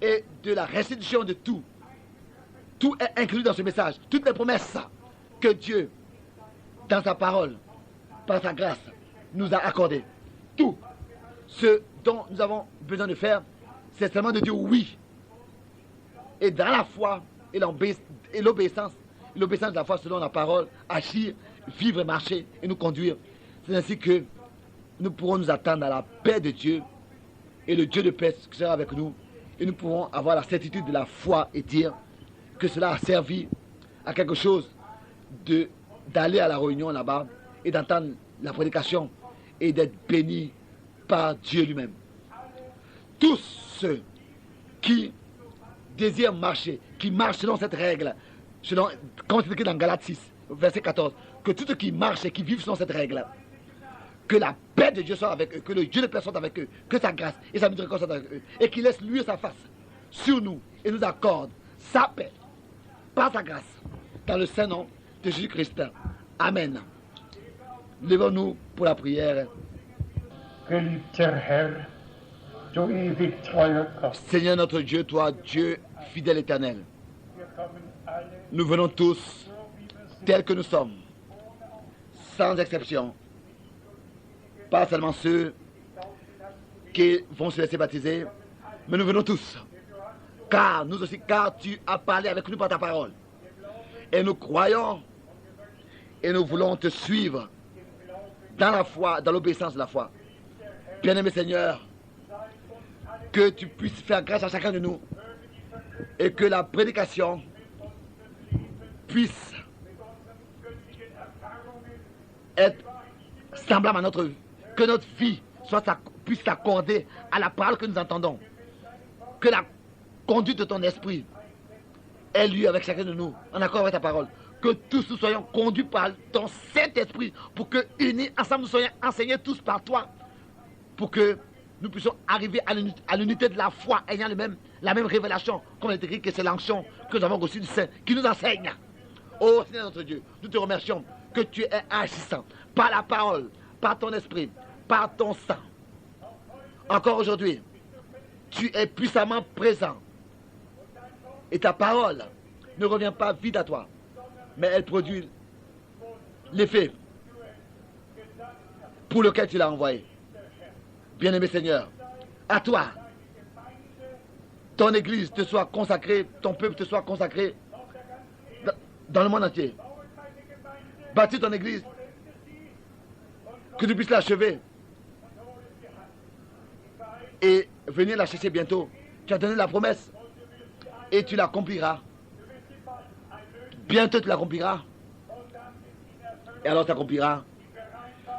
et de la restitution de tout. Tout est inclus dans ce message. Toutes les promesses que Dieu, dans sa parole, par sa grâce, nous a accordées. Tout ce dont nous avons besoin de faire, c'est seulement de dire oui. Et dans la foi et l'obéissance de la foi selon la parole, agir, vivre et marcher et nous conduire. C'est ainsi que nous pourrons nous attendre à la paix de Dieu et le Dieu de paix qui sera avec nous. Et nous pourrons avoir la certitude de la foi et dire que cela a servi à quelque chose d'aller à la réunion là-bas et d'entendre la prédication et d'être bénis par Dieu lui-même. Tous ceux qui désirent marcher, qui marchent selon cette règle, comme c'est écrit dans Galates 6, verset 14, que tous ceux qui marchent et qui vivent selon cette règle, que la paix de Dieu soit avec eux, que le Dieu de paix soit avec eux, que sa grâce et sa miséricorde soient avec eux, et qu'il laisse lui sa face sur nous et nous accorde sa paix par sa grâce, dans le saint nom de Jésus-Christ. Amen. Levons-nous pour la prière. Geliebter Herr, du ewig treuer Gott, Seigneur notre Dieu, toi, Dieu fidèle éternel, wir kommen alle, nous venons tous so wie wir sind, tels que nous sommes, sans exception, pas seulement ceux qui vont se laisser baptiser, mais nous venons tous, car tu as parlé avec nous par ta parole, et nous croyons, et nous voulons te suivre dans la foi, dans l'obéissance de la foi. Bien-aimé Seigneur, que tu puisses faire grâce à chacun de nous, et que la prédication puisse être semblable à notre vie, que notre vie puisse s'accorder à la parole que nous entendons, que la conduite de ton esprit ait lieu avec chacun de nous, en accord avec ta parole, que tous nous soyons conduits par ton Saint-Esprit, pour que, unis ensemble, nous soyons enseignés tous par toi, pour que nous puissions arriver à l'unité de la foi, ayant la même révélation, comme il est écrit que c'est l'onction que nous avons reçue du Saint, qui nous enseigne. Oh Seigneur notre Dieu, nous te remercions que tu es agissant par la parole, par ton esprit, par ton sang. Encore aujourd'hui, tu es puissamment présent. Et ta parole ne revient pas vide à toi, mais elle produit l'effet pour lequel tu l'as envoyé. Bien-aimé Seigneur, à toi, ton Église te soit consacrée, ton peuple te soit consacré dans le monde entier. Bâtis ton Église, que tu puisses l'achever et venir la chercher bientôt. Tu as donné la promesse et tu l'accompliras. Bientôt tu l'accompliras. Et alors tu accompliras.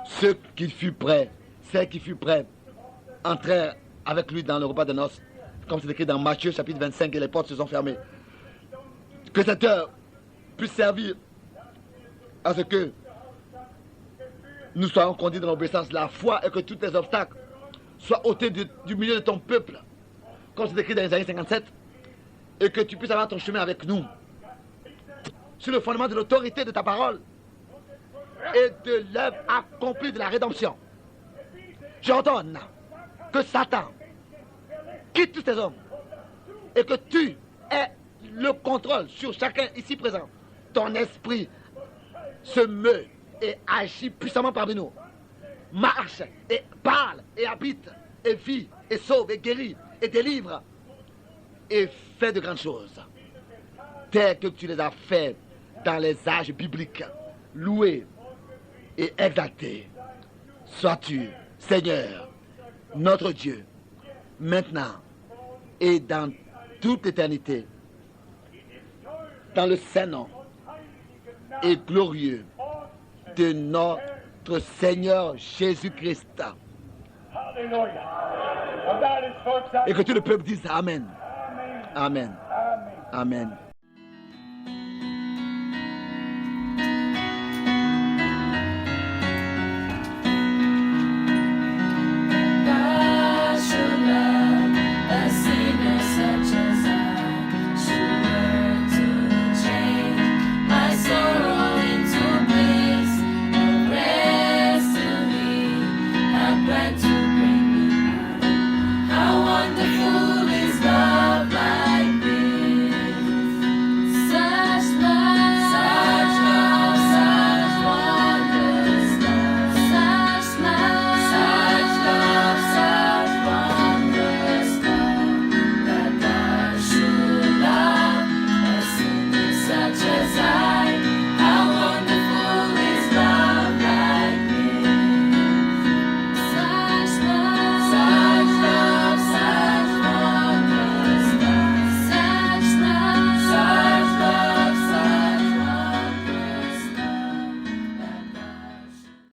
Ceux qui furent prêts, celles qui furent prêts, entrèrent avec lui dans le repas de noces, comme c'est écrit dans Matthieu chapitre 25, et les portes se sont fermées. Que cette heure puisse servir à ce que nous soyons conduits dans l'obéissance de la foi et que tous les obstacles soient ôtés du milieu de ton peuple, comme c'est écrit dans Isaïe 57, et que tu puisses avoir ton chemin avec nous, sur le fondement de l'autorité de ta parole et de l'œuvre accomplie de la rédemption. J'ordonne que Satan quitte tous tes hommes et que tu aies le contrôle sur chacun ici présent. Ton esprit se meut et agit puissamment parmi nous. Marche et parle et habite et vit et sauve et guérit et délivre et fait de grandes choses telles que tu les as fait dans les âges bibliques. Loué et exalté sois-tu, Seigneur, notre Dieu, maintenant et dans toute l'éternité, dans le Saint-Nom et glorieux de notre Seigneur Jésus-Christ. Et que tout le peuple dise Amen. Amen. Amen.